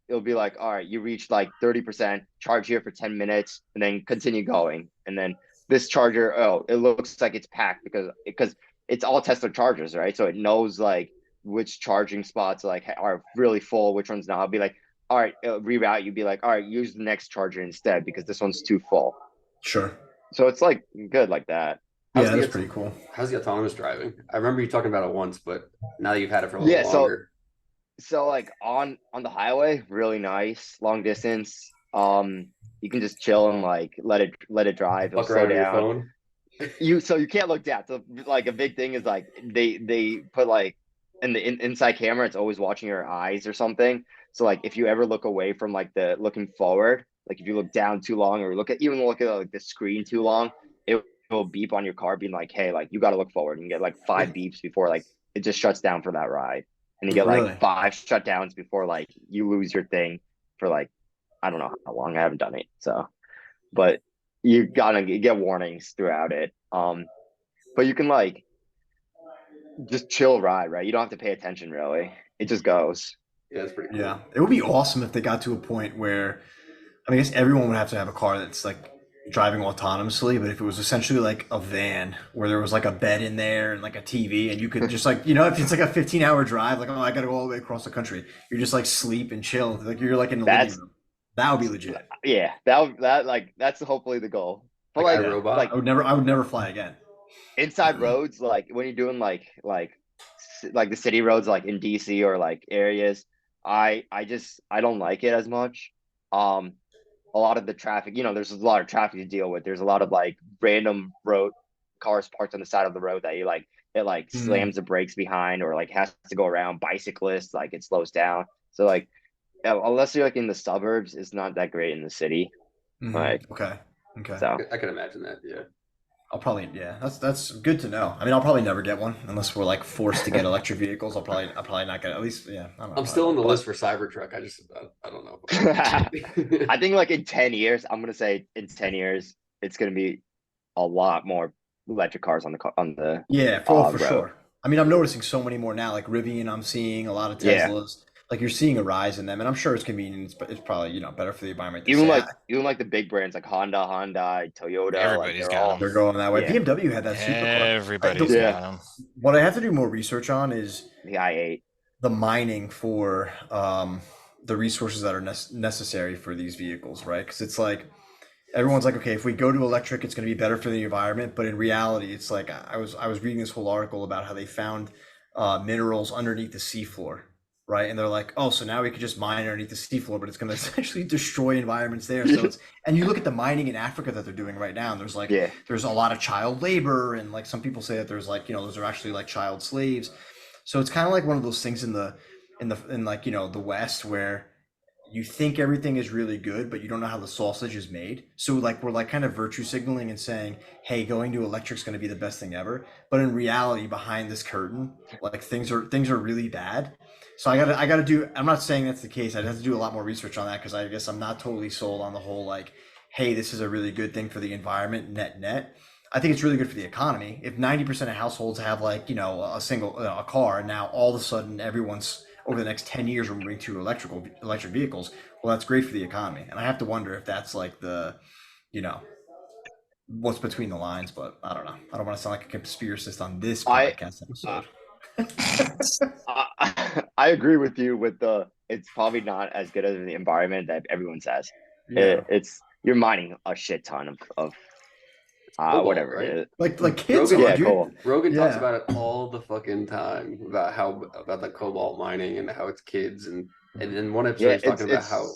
it'll be like, all right, you reach like 30%, charge here for 10 minutes, and then continue going. And then this charger, oh, it looks like it's packed because it's all Tesla chargers, right? So it knows like which charging spots like are really full, which ones not. I'll be like, all right, reroute. You'd be like, all right, use the next charger instead because this one's too full. Sure. So it's like good like that. Yeah, How's the that's auto- pretty cool. How's the autonomous driving? I remember you talking about it once, but now that you've had it for a little Yeah, so- longer. So like on the highway, really nice, long distance. You can just chill and like let it drive. It'll Fuck slow around on your down. phone. So you can't look down. So like a big thing is like they put like in the inside camera, it's always watching your eyes or something. So like if you ever look away from like the looking forward, like if you look down too long or look at like the screen too long, it will beep on your car being like, hey, like you got to look forward, and you get like 5 beeps before like it just shuts down for that ride, and you get like Really? 5 shutdowns before like you lose your thing for like I don't know how long. I haven't done it, so but you gotta get warnings throughout it. But you can like just chill ride, right? You don't have to pay attention really. It just goes. Yeah, that's pretty cool. Yeah, it would be awesome if they got to a point where, I mean, I guess everyone would have to have a car that's like driving autonomously, but if it was essentially like a van where there was like a bed in there and like a TV, and you could just like, if it's like a 15-hour drive, like, oh, I got to go all the way across the country, you're just like sleep and chill, like you're like in the living That's room. That would be legit. yeah. That like that's hopefully the goal. But Like like iRobot? like I would never fly again. inside roads, like when you're doing like the city roads, like in DC or like areas, I don't like it as much. Um, a lot of the traffic, there's a lot of traffic to deal with. There's a lot of like random road cars parked on the side of the road that you like it like Mm, slams the brakes behind or like has to go around. Bicyclists, like it slows down. So like unless you're like in the suburbs, it's not that great in the city. Like okay. Okay. so. I can imagine that. Yeah. I'll probably, yeah, that's good to know. I mean, I'll probably never get one unless we're like forced to get electric vehicles. I'll probably not get it. At least, yeah, I don't know. I'm still on the But list for Cybertruck. I don't know. I think like in 10 years, I'm gonna say in 10 years, it's gonna be a lot more electric cars on the yeah, for road. sure. I mean, I'm noticing so many more now. Like Rivian, I'm seeing a lot of Yeah. Teslas. Like you're seeing a rise in them, and I'm sure it's convenient, but it's probably better for the environment to say Even like the big brands like Honda, Hyundai, Toyota, like Everybody's they're got all them. they're going that way. yeah, BMW had that supercar. Everybody's Yeah. got them. What I have to do more research on is the i8. the mining for the resources that are necessary for these vehicles, right? Because it's like everyone's like, okay, if we go to electric, it's going to be better for the environment. But in reality, it's like I was reading this whole article about how they found minerals underneath the seafloor, right? And they're like, oh, so now we could just mine underneath the seafloor, but it's going to essentially destroy environments there. So it's and you look at the mining in Africa that they're doing right now, and Yeah. there's a lot of child labor, and like some people say that there's like those are actually like child slaves. So it's kind of like one of those things in like the West where you think everything is really good, but you don't know how the sausage is made. So like we're like kind of virtue signaling and saying, hey, going to electric's going to be the best thing ever. But in reality, behind this curtain, like things are really bad. So I gotta do. I'm not saying that's the case. I'd have to do a lot more research on that because I guess I'm not totally sold on the whole like, hey, this is a really good thing for the environment net net. I think it's really good for the economy. If 90% of households have like a single a car, and now all of a sudden everyone's over the next 10 years we're moving to electric vehicles, well, that's great for the economy. And I have to wonder if that's like you know what's between the lines, but I don't know. I don't want to sound like a conspiracist on this I podcast episode. I agree with you with it's probably not as good as the environment that everyone says. Yeah, It's you're mining a shit ton of Cobalt, whatever right? it is. like kids Rogan, are, Yeah, dude. cool. Rogan talks Yeah. about it all the fucking time about the cobalt mining and how it's kids and in one episode Yeah, he's talking about how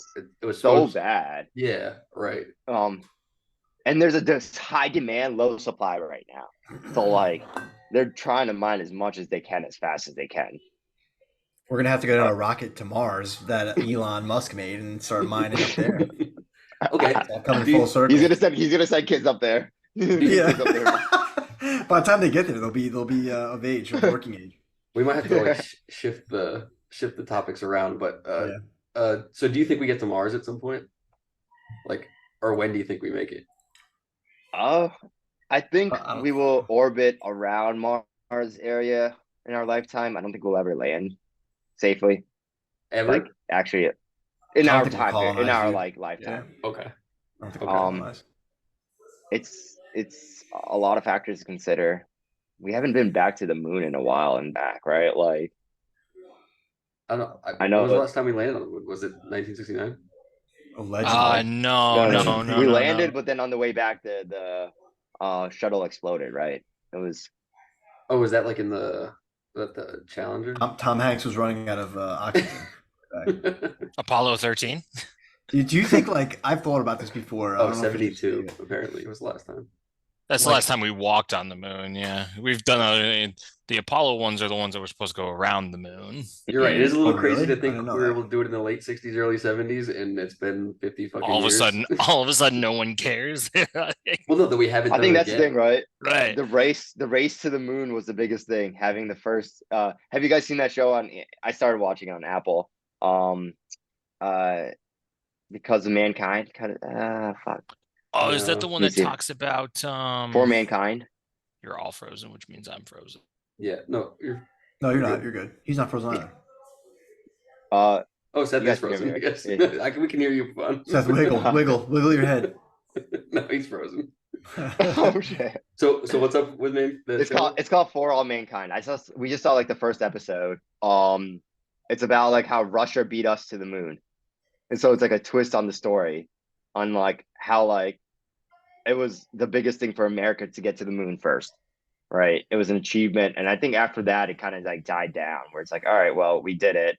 it was so supposed. bad. Yeah, right. And there's this high demand, low supply right now. So like they're trying to mine as much as they can as fast as they can. We're gonna have to get on a rocket to Mars that Elon Musk made and start mining up there. Okay. It's all coming Do you- full circle. He's gonna send kids up there. Yeah. Kids up there. By the time they get there, they'll be of age, of working age. We might have to like shift the topics around, but so do you think we get to Mars at some point? Like, or when do you think we make it? I think I don't- we will orbit around Mars area in our lifetime. I don't think we'll ever land safely. Ever? Like actually in I don't our think we'll time period, in colonize, our dude. like lifetime. Okay. I don't think we'll Um, colonize. It's a lot of factors to consider. We haven't been back to the moon in a while and back, right? Like I don't. I know When was the it- last time we landed on the moon? Was it 1969? Allegedly. No. we landed, but then on the way back the shuttle exploded, right? It was Oh, was that like in the Challenger? Tom Hanks was running out of oxygen. Apollo 13. Do you think like I've thought about this before? I Oh, don't know if it's 72. just- Apparently, it was the last time. That's the Like- last time we walked on the moon. Yeah, we've done the Apollo ones are the ones that were supposed to go around the moon. You're right. It is a little Oh, crazy really? to I think didn't know we were that. able to do it in the late 60s, early 70s, and it's been 50 fucking All of a years. sudden, no one cares. Well, no, that we haven't I done think it that's the yet. thing, right? Right. The race to the moon was the biggest thing. Having the first. Have you guys seen that show on? I started watching it on Apple. Uh, because of mankind. Kind of. Fuck. Oh, is that the No. one Let me that see. talks about For mankind. you're all frozen, which means I'm frozen. Yeah, no, No, you're You're not. good. You're good. He's not frozen either. Uh, oh, Seth You is guys can hear frozen. me, Yes, yeah. we can hear you, Pavan. Seth, wiggle your head. No, he's frozen. oh shit! So what's up with me? It's called For All Mankind. We just saw like the first episode. It's about like how Russia beat us to the moon, and so it's like a twist on the story, on like how like it was the biggest thing for America to get to the moon first, right? It was an achievement, and I think after that it kind of like died down, where it's like, all right, well, we did it.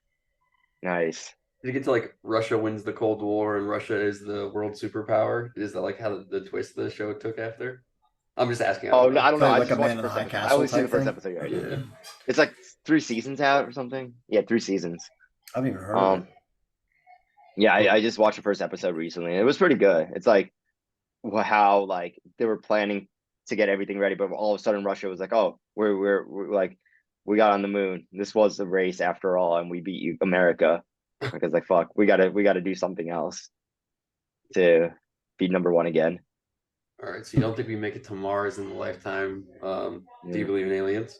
Nice. Did you get to like Russia wins the Cold War and Russia is the world superpower? Is that like how the twist the show took after? I'm just asking. I Oh don't no, know. I don't know. Like I a just watched Man the in the first High episode. I Castle only seen the type first thing? episode right now. Yeah. It's like 3 seasons out or something. Yeah, 3 seasons. I haven't even heard of it. Yeah, I just watched the first episode recently. It was pretty good. It's like how like they were planning to get everything ready, but all of a sudden Russia was like, "Oh, we're like we got on the moon. This was the race after all, and we beat you, America." Because like fuck, we gotta do something else to be number one again. All right. So you don't think we make it to Mars in the lifetime? Do you Yeah. believe in aliens?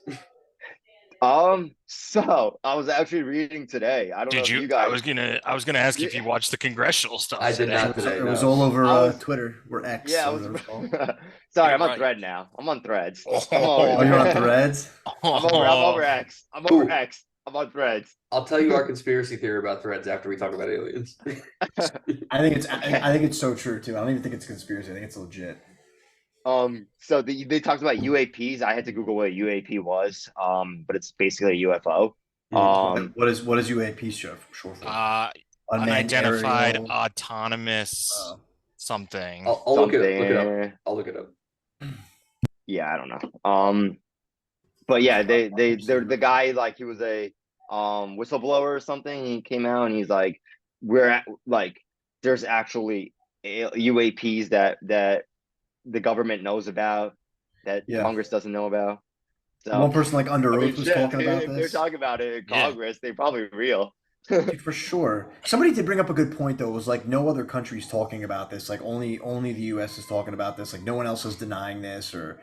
So I was actually reading today. I don't know Did if you? you guys. I was gonna ask you if Yeah. you watched the congressional stuff. I did today. not today. It was no. all over I was- Twitter. We're X. Yeah, I or was. whatever it's called. Sorry, You're I'm on right. Thread now. I'm on Threads. Oh, Oh, you're on Threads? I'm over X. I'm over Ooh. X. I'm on Threads. I'll tell you our conspiracy theory about Threads after we talk about aliens. I think it's so true too. I don't even think it's a conspiracy. I think it's legit. So they talked about UAPs. I had to Google what a UAP was. But it's basically a UFO. What is UAP short for? Unmanned unidentified aerial- autonomous something. I'll look it up. Look it something. up. I'll look it up. Yeah, I don't know. But yeah, they're the guy, like he was a whistleblower or something. He came out and he's like, there's actually UAPs that the government knows about that Yeah. Congress doesn't know about. So One person like under I mean, oath was shit, talking about if they're this. talking about it in Yeah. Congress, they're probably real. Dude, for sure. Somebody did bring up a good point though. It was like no other country's talking about this. Like only the U.S. is talking about this. Like no one else is denying this. Or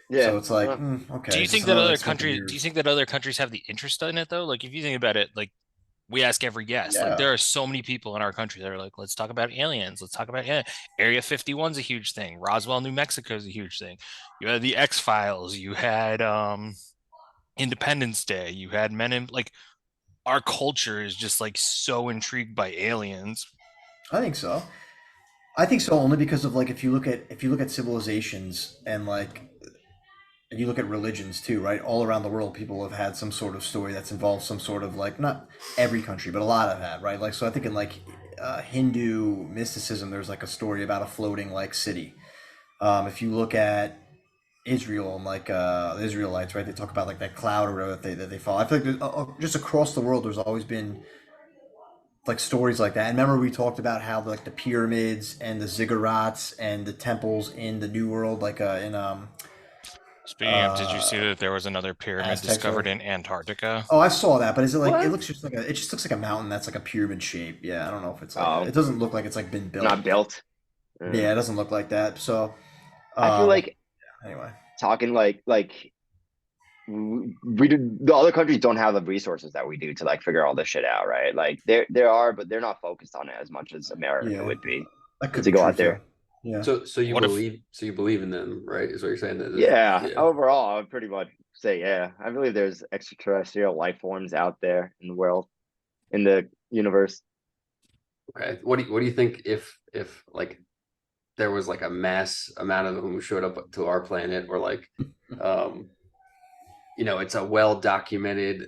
Yeah. so it's like Uh, okay. Do you it's think just that another other smoke and countries? Do you mirrors. think that other countries have the interest in it though? Like if you think about it, like we ask every guest. Yeah. Like there are so many people in our country that are like, let's talk about aliens. Let's talk about Area 51's a huge thing. Roswell, New Mexico is a huge thing. You had the X-Files. You had Independence Day. You had Men in like. Our culture is just like so intrigued by aliens. I think so. I think so only because of like if you look at civilizations and like and you look at religions too, right? All around the world, people have had some sort of story that's involved some sort of like not every country, but a lot have had, right? Like so, I think in like Hindu mysticism, there's like a story about a floating like city. If you look at Israel and like the Israelites, right? They talk about like that cloud or whatever that they follow. I feel like just across the world, there's always been like stories like that. And remember we talked about how like the pyramids and the ziggurats and the temples in the New World, like in Speaking of, did you see that there was another pyramid Aztecs, discovered right? in Antarctica? Oh, I saw that, but is it like What? it looks just like it just looks like a mountain that's like a pyramid shape. Yeah, I don't know if it's like Oh. it doesn't look like it's like been built. Not built. Yeah, it doesn't look like that. So I feel like anyway. talking like we do, the other countries don't have the resources that we do to like figure all this shit out, right? Like there are, but they're not focused on it as much as America Yeah. would be. That could to be go true, out there. too. Yeah. So you What if- believe in them, right? Is what you're saying? That Yeah, overall, I would pretty much say yeah. I believe there's extraterrestrial life forms out there in the world, in the universe. Okay. What do you think if like there was like a mass amount of them who showed up to our planet, or like it's a well documented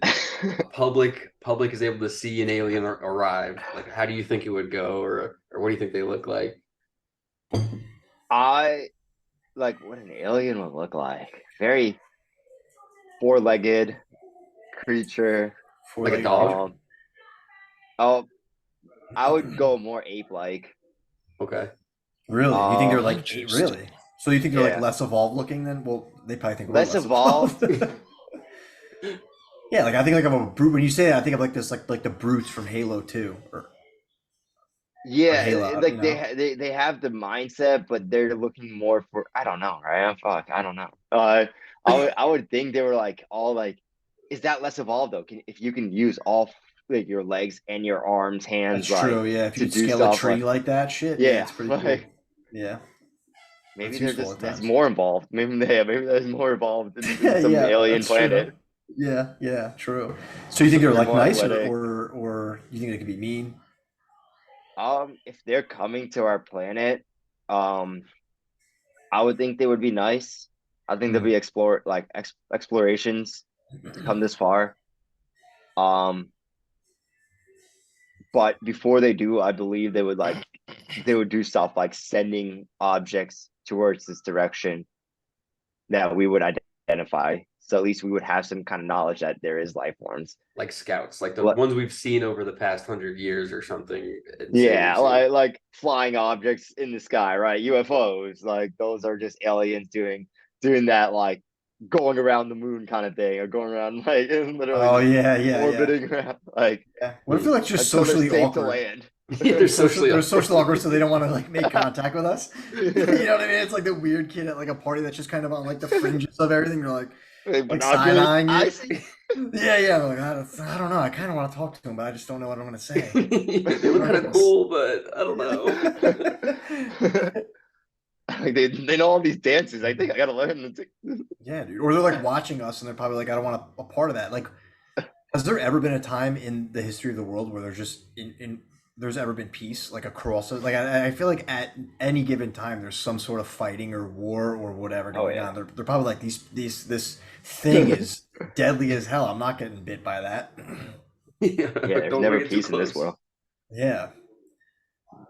public is able to see an alien arrive. Like how do you think it would go, or what do you think they look like? like what an alien would look like. Very four-legged creature. For Like a like dog? Oh, I would go more ape-like. Okay. Really? You think they're like eight? Interesting. Really? So you think they're like Yeah, less evolved looking then? Well, they probably think we're less less evolved. evolved. Yeah, like I think like of a brute. When you say that, I think of like this like the brutes from Halo 2 or Yeah, Halo. You like know? they have the mindset, but they're looking more for I don't know, right? Fuck, I don't know. I would think they were like all like, is that less evolved though? If you can use all like your legs and your arms, That's hands, like true. Yeah, if you to could do scale a stuff, tree like like that, shit. Yeah, yeah, it's pretty cool. like Yeah, maybe that's they're useful just at that's times. more involved. Maybe there's more involved in some Yeah, alien that's true. planet. Yeah, yeah, true. So you think they're They're like more nice athletic. or you think they could be mean? If they're coming to our planet, um, I would think they would be nice. I think there'll Hmm. be explorations to come this far. Um, but before they do, I believe they would do stuff like sending objects towards this direction that we would identify. So at least we would have some kind of knowledge that there is life forms. Like scouts, like the But ones we've seen over the past 100 years or something, and say we've yeah, seen. like flying objects in the sky, right? UFOs, like those are just aliens doing that like going around the moon kind of thing, or going around like literally Oh just yeah, yeah, yeah, orbiting around like yeah. What if Hmm. they're like just until they're socially safe to awkward? land. Yeah, they're socially They're awkward. social awkward, so they don't want to like make contact with us. You know what I mean? It's like the weird kid at like a party that's just kind of on like the fringes of everything. They're like side Binoculars, eyeing I you. see. Yeah, yeah. I'm like I don't know. I kind of want to talk to him, but I just don't know what I'm gonna say. They look kind of cool, but I don't know. Like they know all these dances. I think I gotta learn them. Yeah, dude. Or they're like watching us, and they're probably like, I don't want a part of that. Like, has there ever been a time in the history of the world where there's just in there's ever been peace like across it? Like I feel like at any given time there's some sort of fighting or war or whatever Oh going yeah. on. They're probably like this thing is deadly as hell. I'm not getting bit by that. Yeah, Yeah, there's don't never bring it too peace in this close. world. Yeah.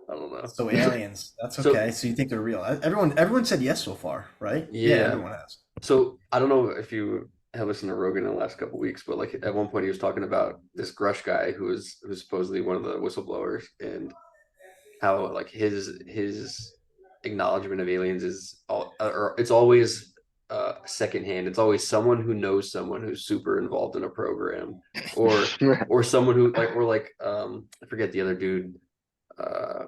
I don't know. So aliens, that's So okay. So you think they're real? Everyone said yes so far, right? Yeah, yeah, everyone has. so I don't know if you have listened to Rogan in the last couple of weeks, but like at one point he was talking about this Grush guy who's supposedly one of the whistleblowers, and how like his acknowledgement of aliens is all, or it's always secondhand. It's always someone who knows someone who's super involved in a program, or someone who like or like I forget the other dude uh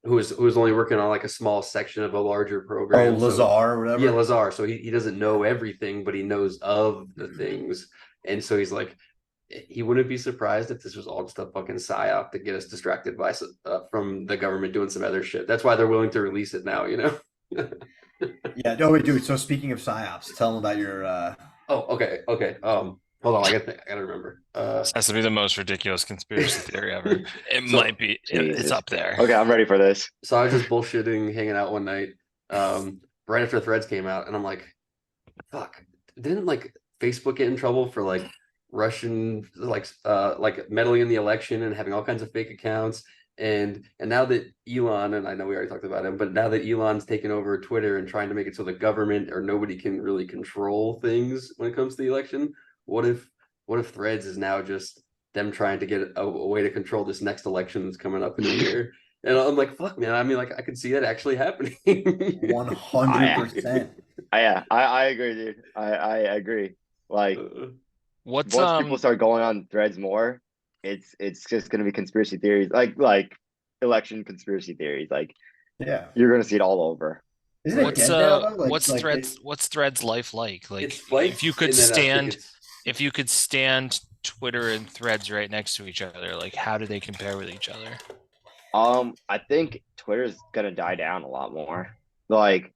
who was only working on like a small section of a larger Oh, program. Lazar So or yeah, whatever. Lazar. So he doesn't know everything, but he knows of the things. And so he's like, he wouldn't be surprised if this was all just a fucking psyop to get us distracted by from the government doing some other shit. That's why they're willing to release it now, you know? Yeah. Oh wait, dude. So speaking of psyops, tell them about your. Oh, okay, okay. Hold on, I gotta remember. This has to be the most ridiculous conspiracy theory ever. It So might be. It's Jesus. up there. Okay, I'm ready for this. so I was just bullshitting, hanging out one night, right after Threads came out, and I'm like, fuck, didn't like Facebook get in trouble for like Russian like meddling in the election and having all kinds of fake accounts? And now that Elon, and I know we already talked about him, but now that Elon's taken over Twitter and trying to make it so the government or nobody can really control things when it comes to the election, what if Threads is now just them trying to get a way to control this next election that's coming up in a year? And I'm like, fuck, man. I mean, like, I could see that actually happening. 100%. Yeah, I agree, dude. I agree. Like What's once people start going on threads more, it's just gonna be conspiracy theories, like election conspiracy theories. Like Yeah. you're gonna see it all over. Isn't it Like, dead now though? Like what's like Threads life like? Like It's like, if you could and then I think stand it's if you could stand Twitter and Threads right next to each other, like how do they compare with each other? I think Twitter's gonna die down a lot more. Like,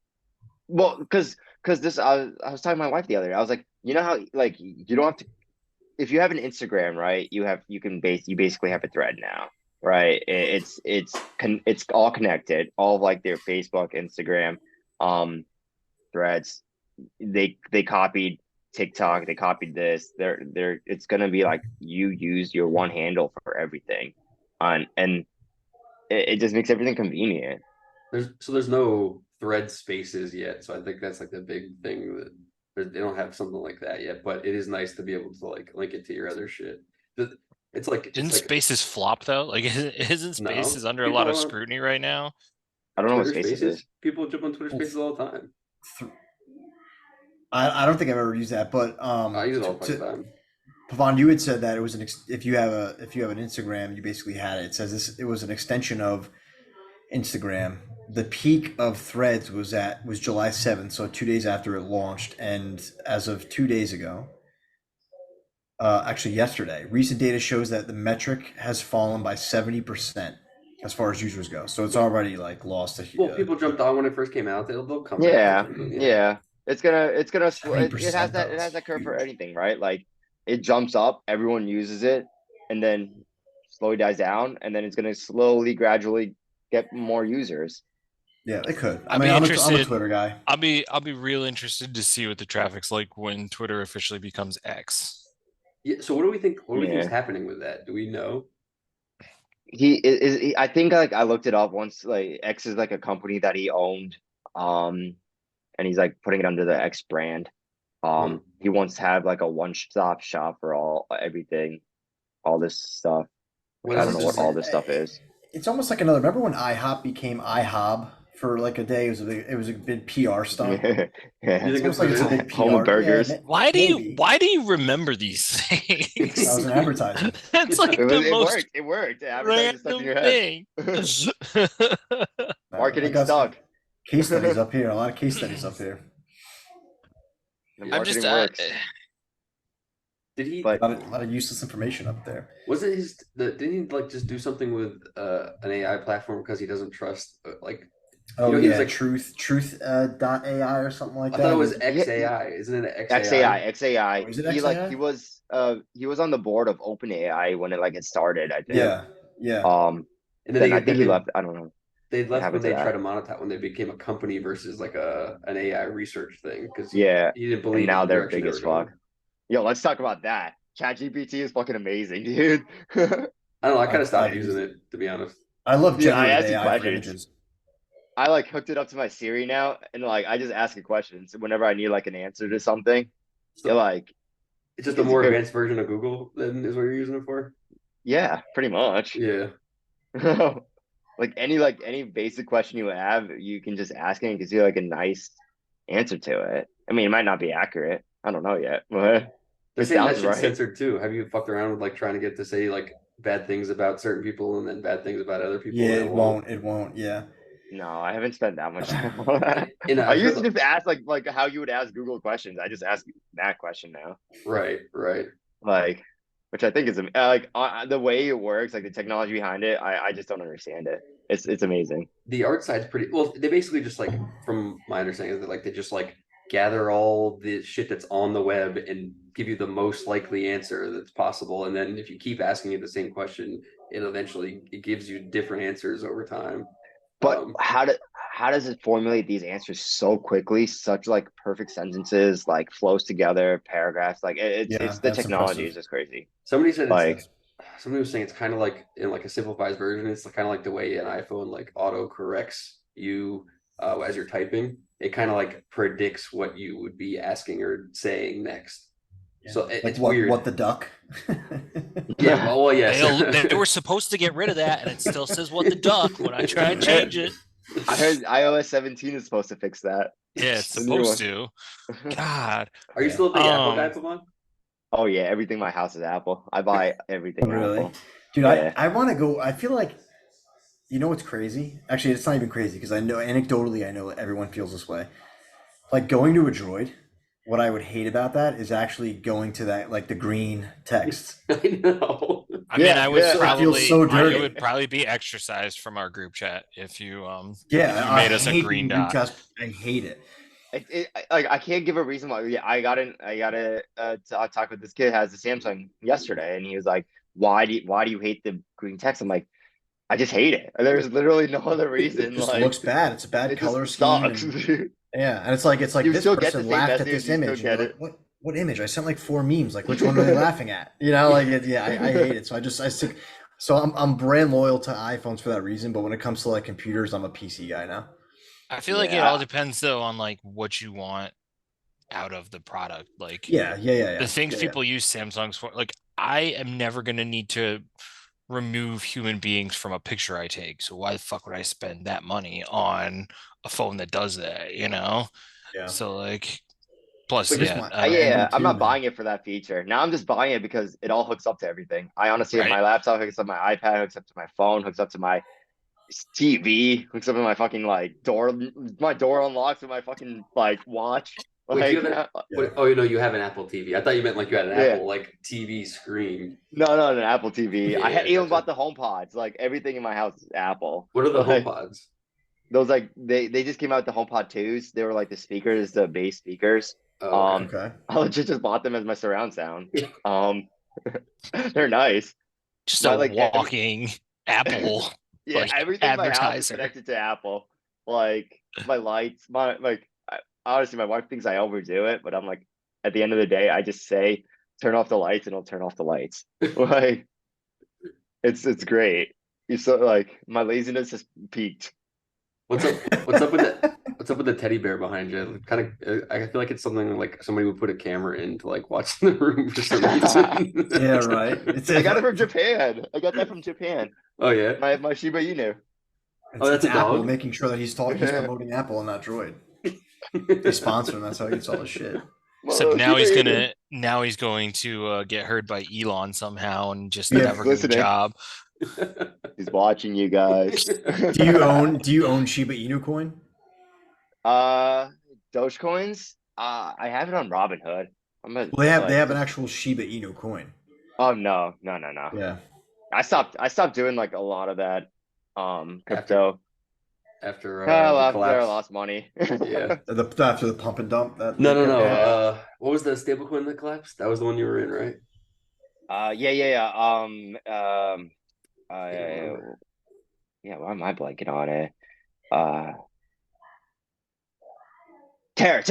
well, because this I was talking to my wife the other day. I was like, you know how like you don't have to if you have an Instagram, right? You basically have a thread now, right? It's all connected, all of like their Facebook, Instagram, threads. They copied TikTok, they copied this. They're it's gonna be like you use your one handle for everything, and it just makes everything convenient. there's no thread spaces yet, so I think that's like the big thing that they don't have something like that yet. But it is nice to be able to like link it to your other shit. It's like Didn't Spaces flop though? Like, isn't Spaces no under a people lot of are on scrutiny right now? I don't know what Twitter Spaces Spaces. is. People jump on Twitter Spaces all the time. I don't think I've ever used that, but I use it all the fucking time. Pavan, you had said that it was if you have an Instagram, you basically had it. It says it was an extension of Instagram. The peak of Threads was July 7th, so 2 days after it launched, and as of 2 days ago, actually yesterday, recent data shows that the metric has fallen by 70% as far as users go. So it's already like lost a Well, people jumped on when it first came out. They'll come Yeah, back. yeah. It has 70% that curve for anything, right? Like it jumps up, everyone uses it, and then slowly dies down, and then it's gonna slowly, gradually get more users. Yeah, it could. I I'd mean, be I'm a interested. Twitter guy. I'll be real interested to see what the traffic's like when Twitter officially becomes X. Yeah. So what do we think? What do we think is Yeah. happening with that? Do we know? I think like I looked it up once. Like X is like a company that he owned, and he's like putting it under the X brand. He wants to have like a one-stop shop for everything, all this stuff. What I is don't know this? what all this stuff is. It's almost like another. Remember when IHOP became IHOB for like a day? It was a big PR stunt. Yeah. You think It's almost like it's a big PR. Home of burgers. Yeah, Why do maybe. you remember these things? That was an advertisement. That's like It the most worked. It worked. Advertising stuck in your head. thing. Marketing I got some stuck. Case studies up here. A lot of case studies up here. The I'm just marketing works. Did he? But- A lot of useless information up there. Was it didn't he like just do something with an AI platform because he doesn't trust like? Oh You know, he was yeah, like- Truth dot AI or something like I that. thought it was Yeah, XAI, isn't it XAI? XAI. Oh, is it He like XAI? he was on the board of OpenAI when it started, I think. Yeah. And Then I think he left. I don't know. They left happened when to they tried that? to monetize when they became a company versus like an AI research thing because Yeah. he didn't believe And now in the they're direction big they as were going. fuck. Yo, let's talk about that. ChatGPT is fucking amazing, dude. I don't know. I kind of stopped I using it to be honest. I love Dude, I generative asked you AI for questions. images. I like hooked it up to my Siri now, and like I just ask it questions whenever I need like an answer to something. So You're like, it's just a more advanced version of Google than is what you're using it for. yeah, pretty much. Yeah. Like any basic question you have, you can just ask it and it gives you like a nice answer to it. I mean, it might not be accurate. I don't know yet, but They're it saying that sounds shit's right. censored too. Have you fucked around with like trying to get to say like bad things about certain people and then bad things about other people? Yeah, and it won't. Yeah. No, I haven't spent that much time on that. And I I've used to heard- just ask like how you would ask Google questions. I just ask that question now. Right. Like, which I think is like the way it works, like the technology behind it. I just don't understand it. It's amazing. The art side's pretty well. They basically just like, from my understanding, is that like they just like gather all the shit that's on the web and give you the most likely answer that's possible. And then if you keep asking it the same question, it gives you different answers over time. But how does it formulate these answers so quickly? Such like perfect sentences, like flows together, paragraphs. Like it's the that's technology impressive. is just crazy. Somebody said Like somebody was saying it's kind of like in like a simplified version. It's kind of like the way an iPhone like auto corrects you as you're typing. It kind of like predicts what you would be asking or saying next. Yeah. So Like it's what, weird. What the duck? Yeah, well, yes. They were supposed to get rid of that, and it still says "what the duck" when I try and change it. I heard iOS 17 is supposed to fix that. Yeah, it's The new supposed to. God, Are you still a big Apple guy, Um, Pavan? Oh yeah, everything in my house is Apple. I buy everything Really? Apple. Dude, Yeah. I want to go. I feel like, you know what's crazy? Actually, it's not even crazy because I know anecdotally, I know everyone feels this way. Like going to a Droid, what I would hate about that is actually going to that, like the green text. I know. I mean, I would yeah. It feels so dirty. it would probably be exercised from our group chat if you Yeah, if you made us a hate green the dot. text. I hate it. Like I can't give a reason why. Yeah, I got to talk with this kid who has a Samsung yesterday, and he was like, "Why do you hate the green text?" I'm like, "I just hate it. There's literally no other reason." It just like, looks bad. It's a bad it color just scheme. sucks. And, yeah, and it's like You this still get the person same laughed at message, this you still image. And get you're it. like, what image? I sent like 4 memes. Like, which one are they laughing at? You know, like I hate it. So I stick. So I'm brand loyal to iPhones for that reason. But when it comes to like computers, I'm a PC guy now. I feel like it all depends though on like what you want out of the product. Like the things people use Samsungs for. Like I am never gonna need to remove human beings from a picture I take. So why the fuck would I spend that money on a phone that does that? Yeah. So like, plus But yeah, I'm not buying it for that feature. Now I'm just buying it because it all hooks up to everything. I honestly have right. my laptop hooks up to my iPad, hooks up to my phone, hooks up to my TV, hooks up to my fucking like door. My door unlocks with my fucking like watch. Wait, do you Like, have oh, you know, you have an Apple TV. I thought you meant like you had an yeah. Apple like TV screen. No, an Apple TV. Yeah, I had even gotcha. bought the HomePods. Like everything in my house is Apple. What are the Like, HomePods? those like they just came out with the HomePod 2s. They were like the speakers, the bass speakers. Oh, okay. Okay. I legit just bought them as my surround sound. They're nice. Just My, a like, walking Apple Yeah, like everything in my house is advertiser. connected to Apple. Like my lights, my like honestly, my wife thinks I overdo it, but I'm like, at the end of the day, I just say turn off the lights and it'll turn off the lights. Like it's great. You so like my laziness has peaked. What's up? What's up with that? What's up with the teddy bear behind you? Kind of, I feel like it's something like somebody would put a camera in to like watch in the room for some reason. Yeah, right. I got it from Japan. I got that from Japan. Oh yeah. My Shiba Inu. Oh, that's it's a Apple dog? making sure that he's promoting Apple and not Droid. They sponsor him. That's how he gets all his shit. Except now Shiba he's going to get heard by Elon somehow and just Yeah, never get a listening. job. Inu. He's watching you guys. Do you own Shiba Inu coin? Dogecoins? I have it on Robinhood. Well, they have an actual Shiba Inu coin. Oh no. Yeah. I stopped doing like a lot of that crypto. After I the lost, collapse. I lost money. Yeah. After the pump and dump. No. Yeah. What was the stablecoin that collapsed? That was the one you were in, right? Yeah. Can't remember. Yeah, why am I blanking on it? Terra.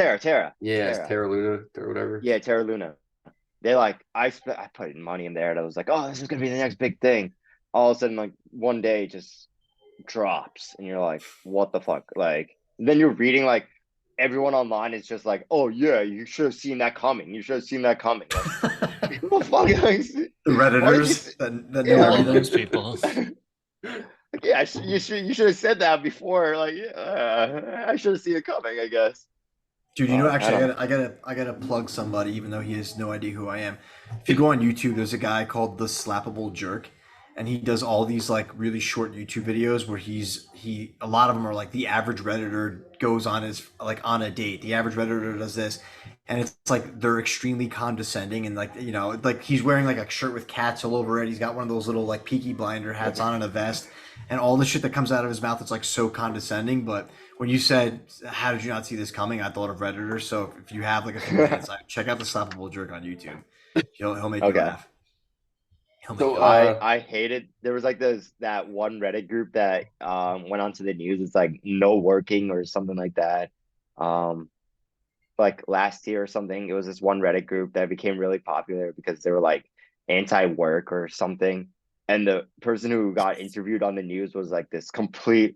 Yeah, it's Terra Luna or whatever. Yeah, Terra Luna. They like I put money in there and I was like, oh, this is gonna be the next big thing. All of a sudden, like one day it just drops and you're like, what the fuck? Like then you're reading like everyone online is just like, oh yeah, you should have seen that coming. You should have seen that coming. Like, what the fuck? The Redditors that know All everything. those people. Yeah, you should have said that before. Like, yeah, I should have seen it coming, I guess. Dude, you know, actually, I I gotta plug somebody, even though he has no idea who I am. If you go on YouTube, there's a guy called the Slappable Jerk, and he does all these like really short YouTube videos where a lot of them are like the average Redditor goes on his like on a date. The average Redditor does this, and it's like they're extremely condescending and like like he's wearing like a shirt with cats all over it. He's got one of those little like Peaky Blinder hats on and a vest, and all the shit that comes out of his mouth is like so condescending, but. When you said, "How did you not see this coming?" I thought of Redditor. So if you have like a few minutes, check out the Slappable Jerk on YouTube. He'll make you laugh. I hated. There was like that one Reddit group that went onto the news. It's like no working or something like that. Like last year or something. It was this one Reddit group that became really popular because they were like anti-work or something. And the person who got interviewed on the news was like this complete.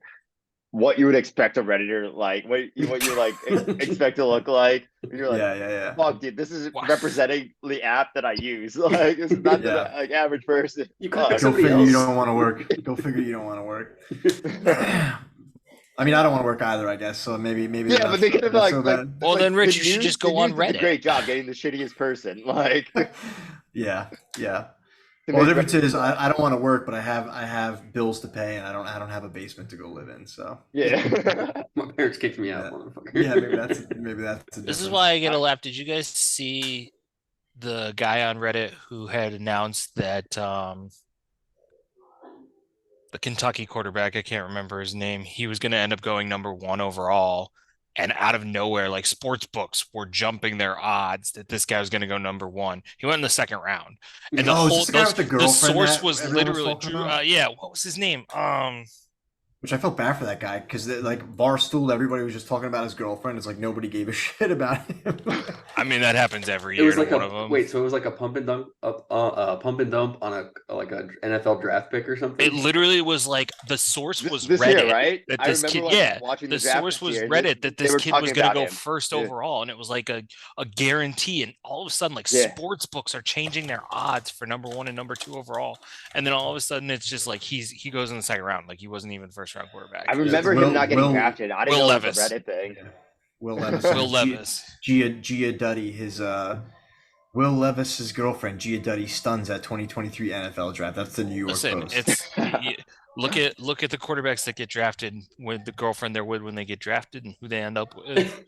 What you would expect a Redditor like, what you like expect to look like. You're like, yeah. fuck, dude, this is representing the app that I use. Like, it's not the like average person. You Go figure you don't want to work. Go figure you don't want to work. I mean, I don't want to work either, I guess. So maybe. Yeah, but they could have like, so like. Well, then, Rich, the you should news- just go the on news did a Reddit. great job getting the shittiest person. Like, Yeah. to Well, the make difference is I don't want to work, but I have bills to pay, and I don't have a basement to go live in. So yeah. My parents kicked me out, motherfucker. yeah, maybe that's. This is why I get a laugh. Did you guys see the guy on Reddit who had announced that the Kentucky quarterback, I can't remember his name, he was going to end up going #1 overall, and out of nowhere, like sports books were jumping their odds that this guy was going to go #1. He went in the second round, and the source was literally what was his name? Which I felt bad for that guy because like Barstool, everybody was just talking about his girlfriend. It's like nobody gave a shit about him. I mean, that happens every It year was to like one a of them. wait, so it was like a pump and dump on a like a NFL draft pick or It something. literally was like the source was This year, Reddit right? that I this remember kid, like yeah, watching the the draft source this was year. Reddit that They this were kid was talking gonna about go him. first Yeah. overall, and it was like a guarantee. And all of a sudden, like Yeah. sports books are changing their odds for number 1 and number 2 overall, and then all of a sudden it's just like he goes in the second round, like he wasn't even first round quarterback. I remember him not getting drafted. I didn't Will know it was a Levis. Reddit thing. Yeah. Will Levis. Will Levis. Gia Duddy, Will Levis's girlfriend, Gia Duddy, stuns at 2023 NFL draft. That's the New York Listen, Post. it's look at the quarterbacks that get drafted with the girlfriend they're with when they get drafted and who they end up with.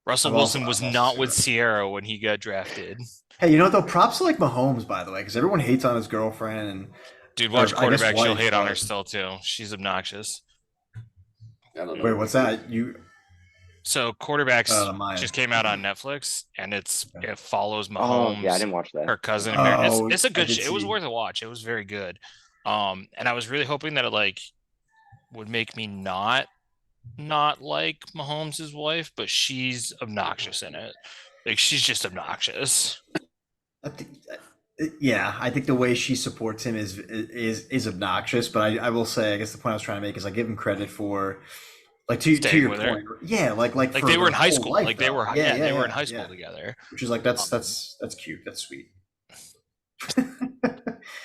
Russell Wilson was not with Sierra when he got drafted. Hey, you know what though? Props to like Mahomes, by the way, because everyone hates on his girlfriend and Dude, watch quarterback. She'll hate on her but- still too. She's obnoxious. I don't know. Wait, what's that? So quarterbacks Maya. just came out on Netflix, and it follows Oh Mahomes, yeah, I didn't watch that. her cousin. Oh, It's a good. I did It was see. worth a watch. It was very good. And I was really hoping that it like would make me not like Mahomes' wife, but she's obnoxious in it. Like she's just obnoxious. I think the way she supports him is obnoxious. But I will say, I guess the point I was trying to make is I give him credit for like to your point. Her. Yeah, like they were in high school. Life, like they were they were in high school together. Which is like that's cute. That's sweet.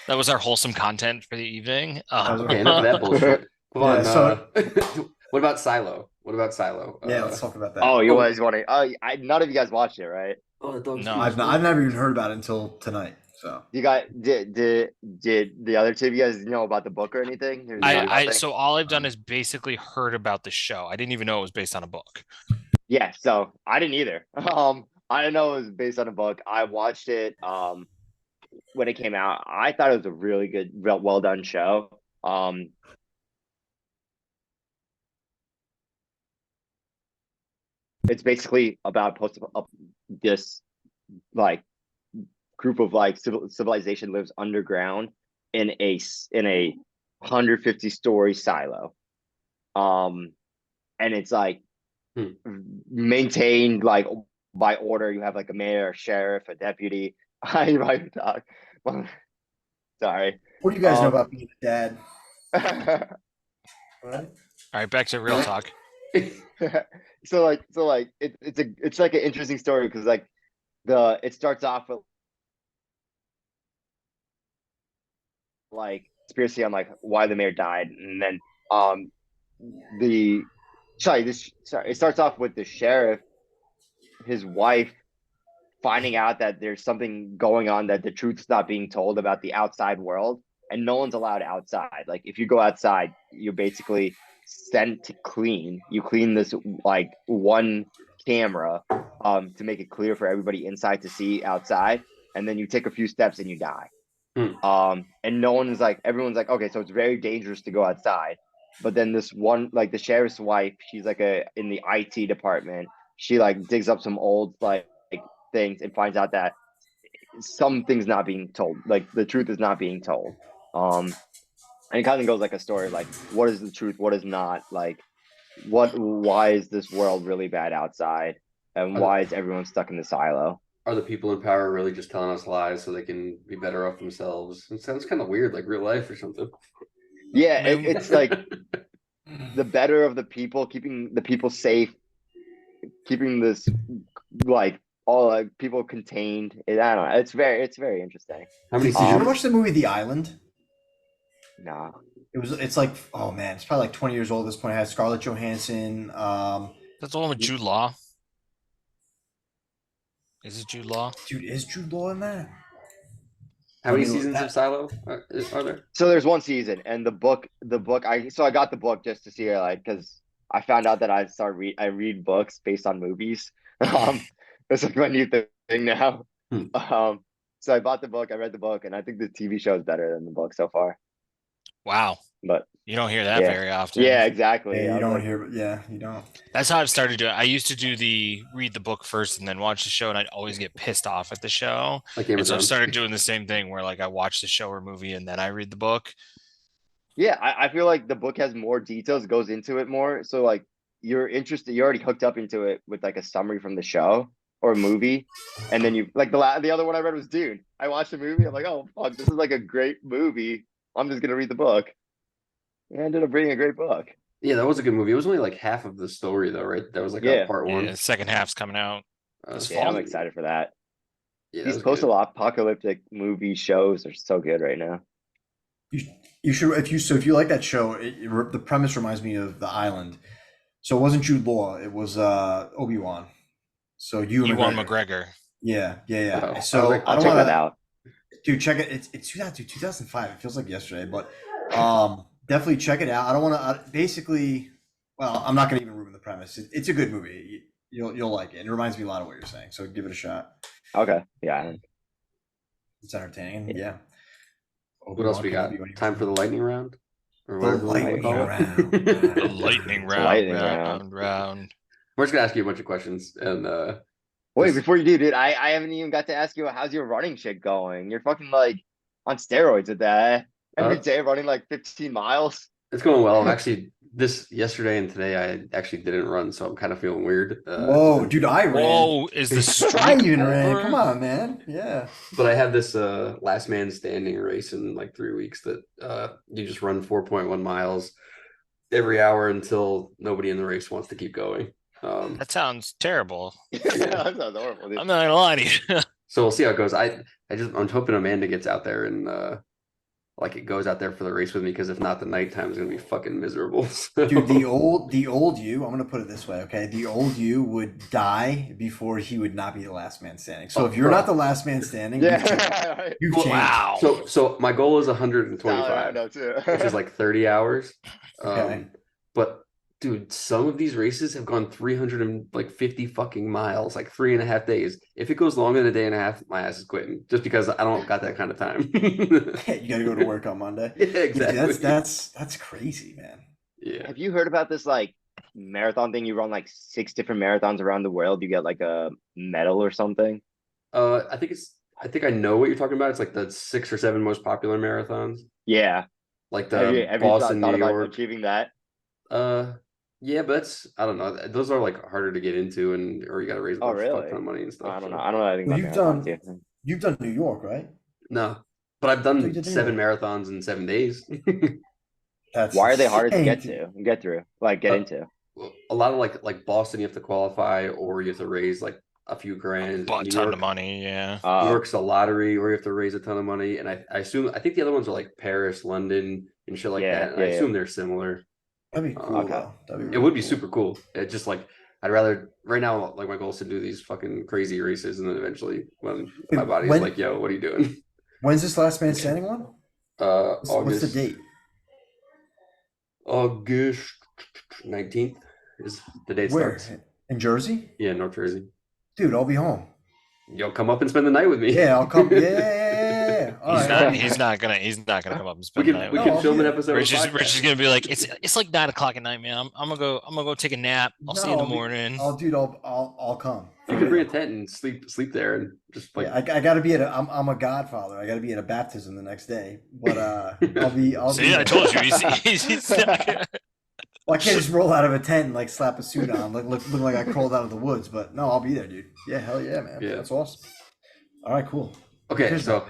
That was our wholesome content for the evening. Okay, enough of that bullshit. Come on. What about Silo? Yeah, let's talk about that. Oh, you guys want to? None of you guys watched it, right? Oh, the No. I've never even heard about it until tonight. So you guys did the other two of you guys know about the book or anything? So all I've done is basically heard about the show. I didn't even know it was based on a book. Yeah, so I didn't either. I didn't know it was based on a book. I watched it when it came out. I thought it was a really good, well done show. It's basically about this like group of like civilization lives underground in a 150-story silo. And it's like maintained like by order. You have like a mayor, a sheriff, a deputy. I might talk. Sorry. What do you guys know about being a dad? All right, back to real talk. So like it's like an interesting story because like it starts off with like conspiracy on like why the mayor died, and then it starts off with the sheriff, his wife finding out that there's something going on, that the truth's not being told about the outside world, and no one's allowed outside. Like if you go outside, you're basically sent to clean. You clean this like one camera to make it clear for everybody inside to see outside, and then you take a few steps and you die. And no one is like, everyone's like, okay, so it's very dangerous to go outside. But then this one, like the sheriff's wife, she's like in the IT department. She like digs up some old like things and finds out that something's not being told. Like the truth is not being told. And it kind of goes like a story, like what is the truth, what is not, like why is this world really bad outside, and why is everyone stuck in the silo? Are the people in power really just telling us lies so they can be better off themselves? It sounds kind of weird, like real life or something. Yeah, it's like the better of the people, keeping the people safe, keeping this like all like people contained. I don't know. It's very interesting. How many Did you seasons? ever watch the movie The Island? No. It's like, oh man, it's probably like 20 years old at this point. It has Scarlett Johansson. That's the one with Jude Law. Is it Jude Law? Dude, is Jude Law in that? How many seasons of Silo are there? So there's one season, and the book. I got the book just to see it, like, because I found out that I read books based on movies. It's like my new thing now. So I bought the book, I read the book, and I think the TV show is better than the book so far. Wow. But you don't hear that very often. Yeah, exactly. Yeah, you don't hear. Yeah, you don't. That's how I started doing it. I used to read the book first and then watch the show, and I'd always get pissed off at the show. And so I started doing the same thing where like I watch the show or movie and then I read the book. Yeah, I feel like the book has more details, goes into it more. So like you're interested, you're already hooked up into it with like a summary from the show. or a movie, and then you like the other one I read was Dune. I watched the movie. I'm like, oh fuck, this is like a great movie. I'm just gonna read the book. And I ended up reading a great book. Yeah, that was a good movie. It was only like half of the story though, right? That was like a Yeah, part Yeah, one. the second half's coming out this yeah, I'm fall. excited for that. Yeah, that These was good. post-apocalyptic movie shows are so good right now. You should if you like that show. The premise reminds me of The Island. So it wasn't Jude Law. It was Obi-Wan. So you Ewan McGregor. McGregor. Yeah, yeah, yeah. Oh, I was So like, I I'll don't check want that to, out. dude. Check it. It's 2005. It feels like yesterday, but definitely check it out. I don't want to. Basically, well, I'm not going to even ruin the premise. It's a good movie. You'll like it. It reminds me a lot of what you're saying. So give it a shot. Okay, yeah. It's entertaining. Yeah. what else we got? Time for the lightning round, or The whatever we want to lightning call round. it. The lightning It's a round, lightning round. We're just gonna ask you a bunch of questions, and Wait, just- before you do, dude, I haven't even got to ask you how's your running shit going. You're fucking like on steroids with that. Every Uh, day running like 15 miles. it's going well. I'm actually this yesterday and today I actually didn't run, so I'm kind of feeling weird. Whoa, dude! I ran. Whoa, is the I streak even ran. over? Come on, man. Yeah. But I have this last man standing race in like 3 weeks that you just run 4.1 miles every hour until nobody in the race wants to keep going. That sounds terrible. That sounds horrible, dude. I'm not gonna lie to you. So we'll see how it goes. I'm hoping Amanda gets out there and like it goes out there for the race with me, because if not, the nighttime is gonna be fucking miserable. So- Dude, the old you, I'm gonna put it this way, okay? The old you would die before he would not be the last man standing. So Oh, if you're bro. not the last man standing, Yeah. you've Well, changed. Wow. So my goal is Solid 125, round too. which is like 30 hours. Okay. But dude, some of these races have gone 350 fucking miles, like 3.5 days. If it goes longer than a day and a half, my ass is quitting, just because I don't got that kind of time. You gotta go to work on Monday. Yeah, Dude, exactly. that's crazy, man. Yeah. Have you heard about this like marathon thing? You run like 6 different marathons around the world. You get like a medal or something. I think I know what you're talking about. It's like the 6 or 7 most popular marathons, Yeah. like Have you the have you Boston, thought New about York. achieving that? Yeah, but that's, I don't know. Those are like harder to get into, or you got to raise a Oh, fuck really? ton of money and stuff. I don't so. know. I don't know anything Well, about marathons. you've done New York, right? No, but I've you done did 7 New marathons in 7 days. That's Why are they harder to insane, get dude. to, get through, like get Uh, into? A lot of like Boston, you have to qualify, or you have to raise like a few grand. Bought a New ton York, of money, yeah. New York's a lottery, or you have to raise a ton of money. And I think the other ones are like Paris, London, and shit like Yeah, that. And yeah, I yeah. assume they're similar. That'd be cool Okay. though. That'd be It really would be cool. super cool. It just like I'd rather right now, like my goal is to do these fucking crazy races, and then eventually when my Wait, body's like, yo, what are you doing? When's this last man standing one? What's August. the date? August 19th is the date Where? starts. In Jersey? Yeah, North Jersey. Dude, I'll be home. Yo, come up and spend the night with me. Yeah, I'll come. Yeah. All He's right, I'll not. be He's there. not gonna. He's not gonna come up and We spend the can night. we with No, can I'll film be an there. episode. Rich of is the Rich is podcast. gonna be like, it's like 9 o'clock at night, man. I'm gonna go take a nap. I'll see you in the morning. I'll come. You can bring a tent and sleep there and just like Yeah, I gotta be at I'm a godfather. I gotta be at a baptism the next day. But I'll be See, I there. told you. He's not gonna- Well, I can't just roll out of a tent and like slap a suit on, look like I crawled out of the woods. But no, I'll be there, dude. Yeah, hell yeah, man. Yeah. That's awesome. All right, cool. okay. Here's So that.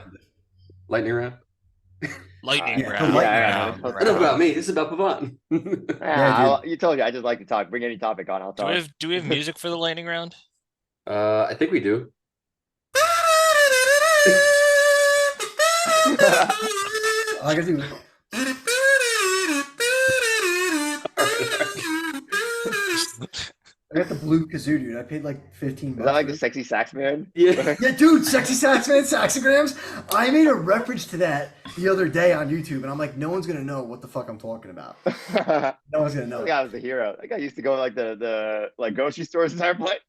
lightning round. lightning Yeah, the round. lightning round, round. Enough about round. me. This is about Pavan. Yeah, You told you I just like to talk. Bring any topic on, I'll Do talk. we have music for the lightning round? I think we do. All I gotta do. I got the blue kazoo, dude. I paid like 15 bucks. Is that like for the it. sexy sax man? Yeah. Yeah, dude, sexy sax man, saxograms. I made a reference to that the other day on YouTube, and I'm like, no one's gonna know what the fuck I'm talking about. That No one's gonna know. guy was a hero. That guy used to go to like the like grocery stores and start playing.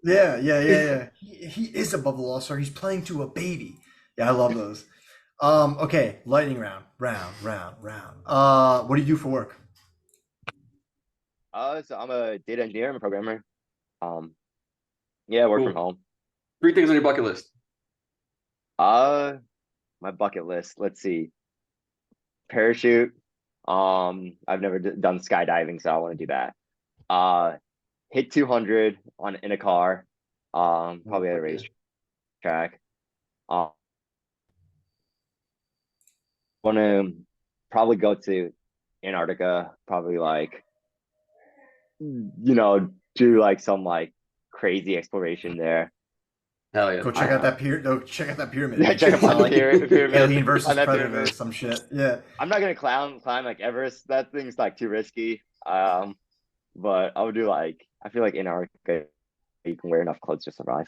Yeah. He is above the law, sir. He's playing to a baby. Yeah, I love those. Okay, lightning round. What do you do for work? So I'm a data engineer. I'm a programmer. Yeah, work from Cool. home. 3 things on your bucket list. My bucket list. Let's see. Parachute. I've never done skydiving, so I want to do that. Hit 200 in a car. Probably at a Okay. racetrack. Want to probably go to Antarctica. Probably like, do like some like crazy exploration there. Hell yeah. Go check out that pyramid. Go check out that pyramid. Yeah, Make check sure out it's not my like pyramid. Alien versus On that Predator or pyramid. some shit. Yeah. I'm not gonna climb like Everest. That thing's like too risky. But I would do like, I feel like Antarctica, you can wear enough clothes to survive.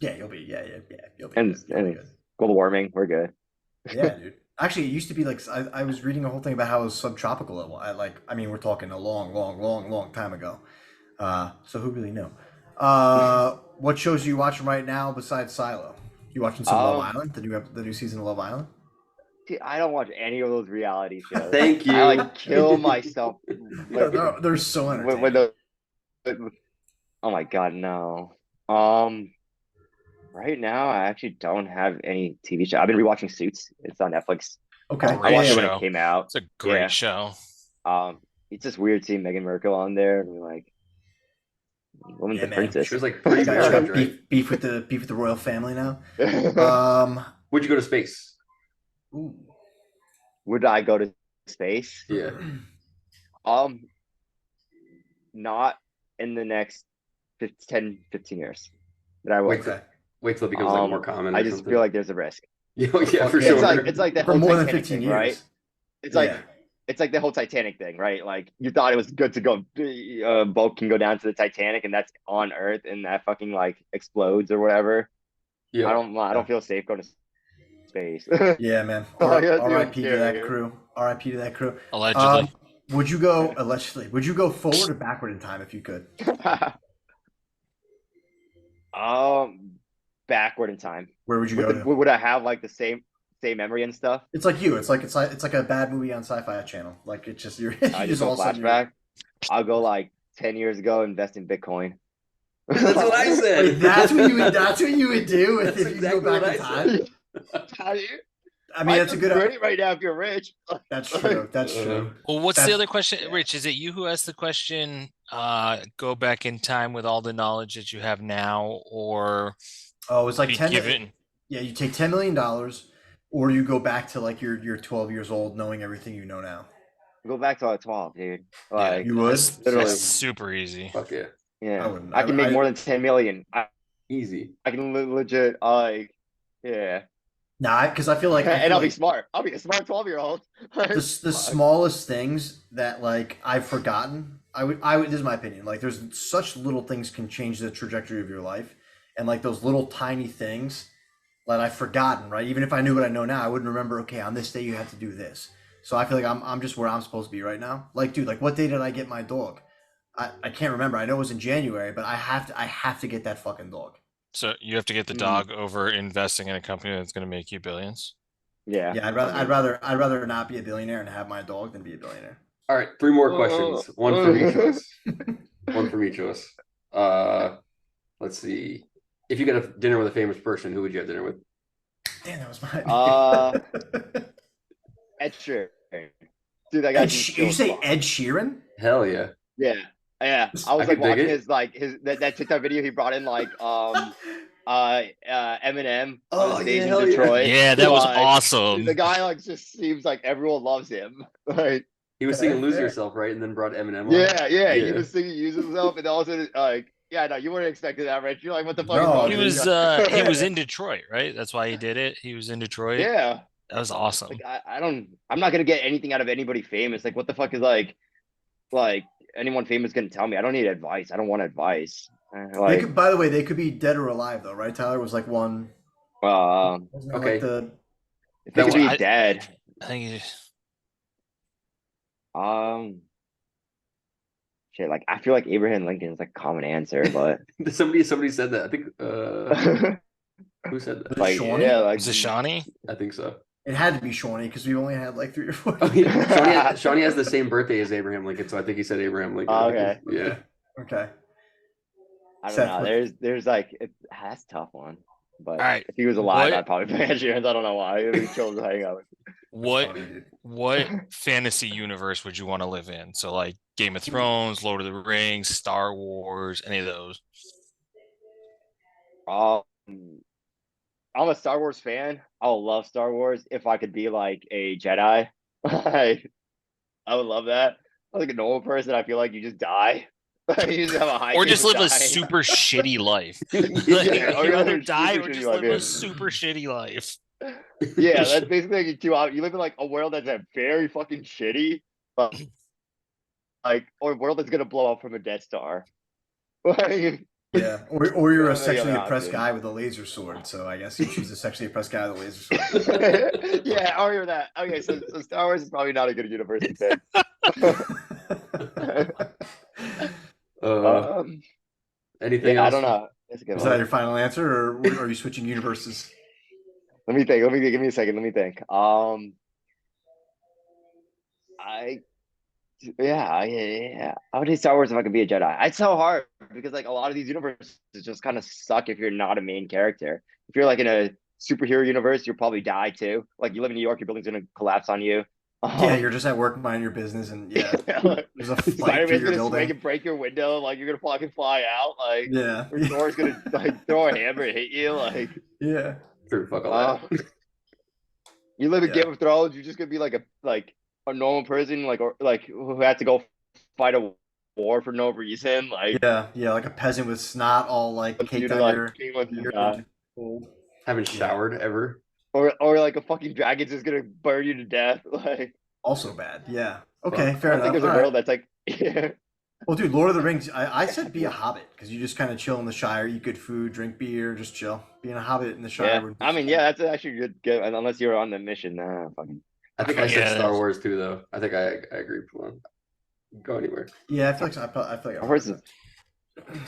Yeah, you'll be. Yeah. You'll be And good. You'll be good. global warming, we're good. Yeah, dude. Actually, it used to be like I was reading a whole thing about how it was subtropical at like I mean we're talking a long time ago. So who really knew? What shows are you watching right now besides Silo? You watching some Love Um, Island? The new season of Love Island? See, I don't watch any of those reality shows. Thank you. I like kill myself Yeah, they're so when entertaining. oh my god, no. Right now I actually don't have any TV show. I've been rewatching Suits. It's on Netflix. Okay, I Great watched it yeah. when it show. came out. It's a Yeah. great show. It's just weird seeing Meghan Markle on there and we're like, woman's Yeah, a man. princess. She was like pretty She got married, right? beef with the royal family now. Would you go to space? Ooh. Would I go to space? Yeah. Not in the next 10, 15 years. But I would. Wait till, wait till it becomes like more common or I just something. feel like there's a risk. Yeah, yeah, for Yeah, sure. It's like the For whole more than Titanic 15 thing, years. right? It's like Yeah. it's like the whole Titanic thing, right? Like you thought it was good to go, boat can go down to the Titanic, and that's on Earth, and that fucking like explodes or whatever. Yeah. I don't feel safe going to space. Yeah, man. Oh, yeah, dude, R.I.P. to that scary. crew. R.I.P. to that crew. Allegedly. Would you go allegedly? Would you go forward or backward in time if you could? Backward in time. Where would you go to? Would I have like the same memory and stuff? It's like you. It's like a bad movie on Sci-Fi Channel. Like it's just you're. I You just go all of a sudden you're- flashback. I'll go like 10 years ago, invest in Bitcoin. That's what I said. Wait, that's what you would do if That's you exactly go back what in I time. said. I mean, that's a good. Great right now if you're rich. That's true. That's true. Well, what's the That's- other question, Rich? Is it you who asked the question? Go back in time with all the knowledge that you have now, or Oh, it's like be 10. given? Yeah, you take $10 million, or you go back to like you're 12 years old, knowing everything you know now. Go back to 12, dude. Yeah, Like, You would? that's Literally. super easy. Fuck yeah. yeah, I wouldn't. I can make more than 10 million. Easy. I can legit, like, yeah. Nah, because I feel like And I'll be smart. I'll be a smart 12-year-old. the smallest things that like I've forgotten. I would. This is my opinion. Like, there's such little things can change the trajectory of your life, and like those little tiny things that I've forgotten. Right, even if I knew what I know now, I wouldn't remember. Okay, on this day you have to do this. So I feel like I'm just where I'm supposed to be right now. Like, dude, like what day did I get my dog? I can't remember. I know it was in January, but I have to get that fucking dog. So you have to get the dog over investing in a company that's going to make you billions. Yeah. Yeah, I'd rather not be a billionaire and have my dog than be a billionaire. All right, 3 more questions. One from each of us. One from each of us. Let's see. If you got a dinner with a famous person, who would you have dinner with? Damn, that was my. Ed Sheeran. Dude, that guy. You say Ed Sheeran? Hell yeah. Yeah. Yeah. I was I like could dig watching it. that TikTok video he brought in like Eminem Oh, on stage yeah, in hell yeah. Detroit. Yeah, that was Like, awesome. The guy like just seems like everyone loves him. Like He was singing "Lose Yourself," right, and then brought Eminem. On. yeah, he Yeah. was singing "Use Himself" and also like no, you weren't expecting that, Rich. You're like, what the fuck? No, is wrong He with was this guy? he was in Detroit, right? That's why he did it. He was in Detroit. Yeah. That was awesome. Like I'm not gonna get anything out of anybody famous. Like what the fuck is like anyone famous gonna tell me? I don't need advice. I don't want advice. They could, by the way, they could be dead or alive though, right? Tyler was like one. Wasn't there, Okay. Like the, if they could be I- dead. I think he- Shit, like I feel like Abraham Lincoln is like a common answer, but Somebody said that. I think who said that? Was it like Shawnee? yeah, like was it Shawnee? I think so. it had to be Shawnee because we only had like 3 or 4. Oh, yeah. Shawnee has the same birthday as Abraham Lincoln, so I think he said Abraham Lincoln. Oh, okay. Yeah. Okay. I don't Seth, know. There's like that's a tough one. But Alright, if he was alive, what- I'd probably play Sheeran. I don't know why. He chose to hang out with. What fantasy universe would you want to live in? So like Game of Thrones, Lord of the Rings, Star Wars, any of those? Um, I'm a Star Wars fan. I'll love Star Wars if I could be like a Jedi. Like, I would love that. Like a normal person, I feel like you just die. You just have a high Or chance just of live a dying. super shitty life. Yeah, or You you live either a die super or just shitty life, live a yeah. super shitty life. Yeah, that's basically like two out. You live in like a world that's very fucking shitty, but like or a world that's gonna blow up from a Death Star. Like, Yeah, or you're a those are the other sexually oppressed options. guy with a laser sword. So I guess you choose a sexually oppressed guy with a laser sword. Yeah, I remember that. Okay, so Star Wars is probably not a good universe to pick. uh, Um, anything yeah, I else? don't know. That's a good Is that one. your final answer, or are you switching universes? Let me think. Give me a second. Let me think. I yeah. I would say Star Wars if I could be a Jedi. It's so hard because like a lot of these universes just kind of suck if you're not a main character. If you're like in a superhero universe, you'll probably die too. Like you live in New York, your building's gonna collapse on you. Yeah, you're just at work minding your business, and yeah, there's a fight through Spider-Man's your gonna swing building. and break your window, like you're gonna fucking fly out, like Yeah, or Thor's gonna like throw a hammer and hit you, like yeah, Sure, fuck all uh that. you live in yeah, Game of Thrones, you're just gonna be like a normal person, like or like who had to go fight a war for no reason, like yeah, yeah. Like a peasant with snot all like wants you caked to on like your wants you to beard. die. Haven't Yeah, showered ever. Or like a fucking dragon's just gonna burn you to death. Like also bad. Yeah. Okay, Fuck. I fair don't think enough. there's All a right. world that's like yeah. Well, dude, Lord of the Rings. I said be a hobbit because you just kind of chill in the Shire, eat good food, drink beer, just chill. Being a hobbit in the Shire Yeah. would be I mean, yeah, fun. that's actually good unless you're on the mission. Nah, fucking I think I said Yeah. Star Wars too, though. I think I agree with one. Go anywhere. Yeah, I feel like I feel like I Star heard that. I mean,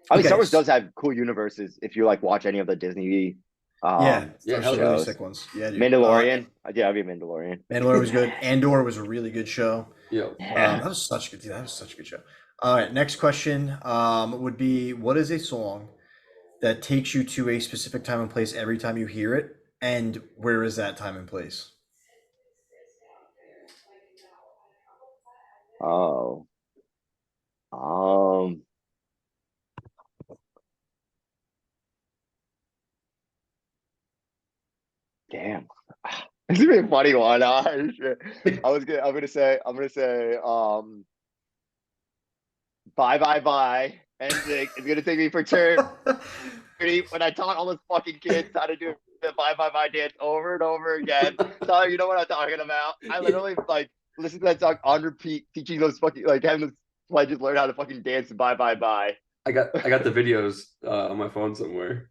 Star Okay. Wars does have cool universes if you like watch any of the Disney Yeah, Yeah, there's hell some yeah. really shows. sick ones. Yeah, dude. Mandalorian. Yeah, I'd be a Mandalorian. Mandalorian was good. Andor was a really good show. Yo, Yeah. That was such a good. That was such a good show. All right, next question would be: what is a song that takes you to a specific time and place every time you hear it, and where is that time and place? Oh. Um. Damn. This is gonna be a funny one. I'm gonna say bye bye bye. And it's gonna take me for eternity when I taught all those fucking kids how to do the bye bye bye dance over and over again. So you know what I'm talking about. I literally like listen to that song on repeat, teaching those fucking like having those pledges learn how to fucking dance bye bye bye. I got the videos on my phone somewhere.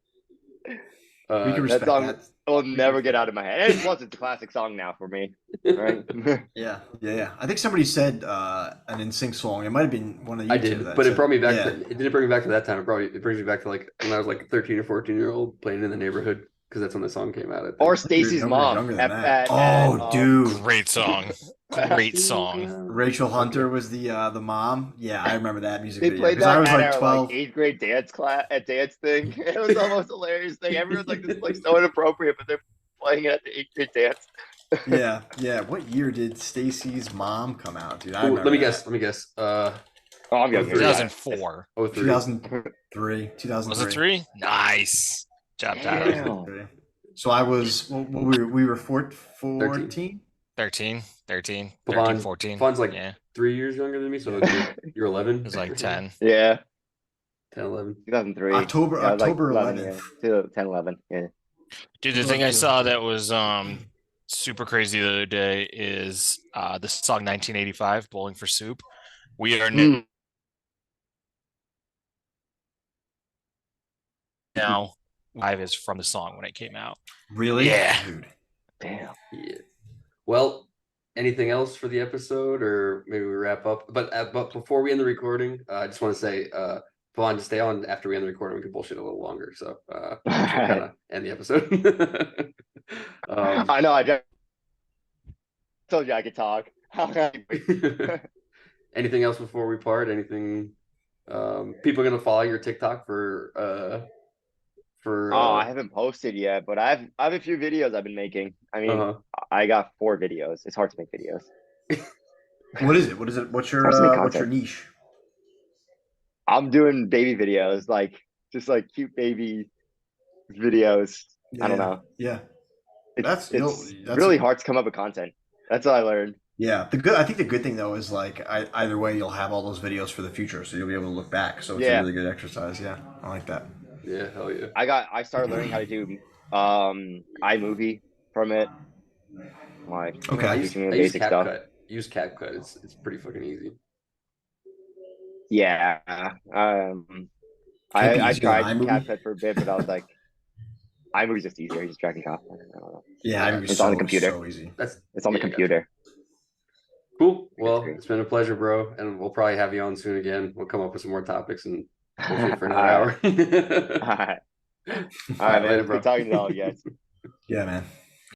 We can That respect song that. will We can never get respect out of my head. And plus, it's a classic song now for me, right? Yeah, yeah, yeah. I think somebody said an NSYNC song. It might have been one of you I two did, that but it said, brought me back yeah. to it didn't bring me back to that time. It brings me back to like when I was like 13 or 14-year old playing in the neighborhood because that's when the song came out. I Or think. Stacy's You're mom younger than that. at Oh, dude. Great song. Great song. Rachel Hunter Okay. was the mom. Yeah, I remember that music They video played because I that was at like our like 12. eighth grade dance class at dance thing. It was the most hilarious thing. Everyone's like, this is like so inappropriate, but they're playing it at the eighth grade dance. Yeah, yeah. What year did Stacy's mom come out, dude? I Ooh, remember let me that. guess. Let me guess. Oh, I'm younger. 2004. 03. 2003. Was it 2003. 3? Nice. Job, Tyler. Damn. So I was, we were 13. 14? 13, 13, 13, Pavan, 14. Pavan's like Yeah. 3 years younger than me, so you're 11. It was like 10. Yeah, 10, 11. 2003. October Yeah, I was like October 11, 11th. yeah. 10, 11. Yeah. Dude, the thing I saw that was super crazy the other day is the song 1985, Bowling for Soup. We are Mm. now live is from the song when it came out. Really? Yeah. Dude. Damn. Yeah. Well, anything else for the episode, or maybe we wrap up? But before we end the recording, I just want to say, Pavan, to stay on after we end the recording. We can bullshit a little longer, so kind of end the episode. I know. I just told you I could talk. Anything else before we part? Anything? People are gonna follow your TikTok for Oh, I haven't posted yet, but I have a few videos I've been making. I mean, uh-huh. I got 4 videos. It's hard to make videos. What is it? What is it? What's Hard to make your content. niche? I'm doing baby videos, like just like cute baby videos. I don't Yeah. know. Yeah. It's That's really hard to come up with content. That's what I learned. Yeah, I think the good thing though is like either way you'll have all those videos for the future, so you'll be able to look back. So it's a Yeah, really good exercise. Yeah, I like that. Yeah, hell yeah. I started learning how to do iMovie from it. Like I Okay. use teaching me I the use basic stuff. CapCut. Use CapCut. It's pretty fucking easy. Yeah. Can't be I easier than tried iMovie. CapCut for a bit, but I was like, iMovie's just easier. You just drag and drop. I don't know. Yeah, Yeah, iMovie's It's on the computer. so easy. That's It's on the yeah, gotcha. computer. Cool. Big Well, screen. it's been a pleasure, bro, and we'll probably have you on soon again. We'll come up with some more topics and bullshit for All another right. hour. All right. All All right, right, later, man. bro. Good talking to all you guys. Yeah, man.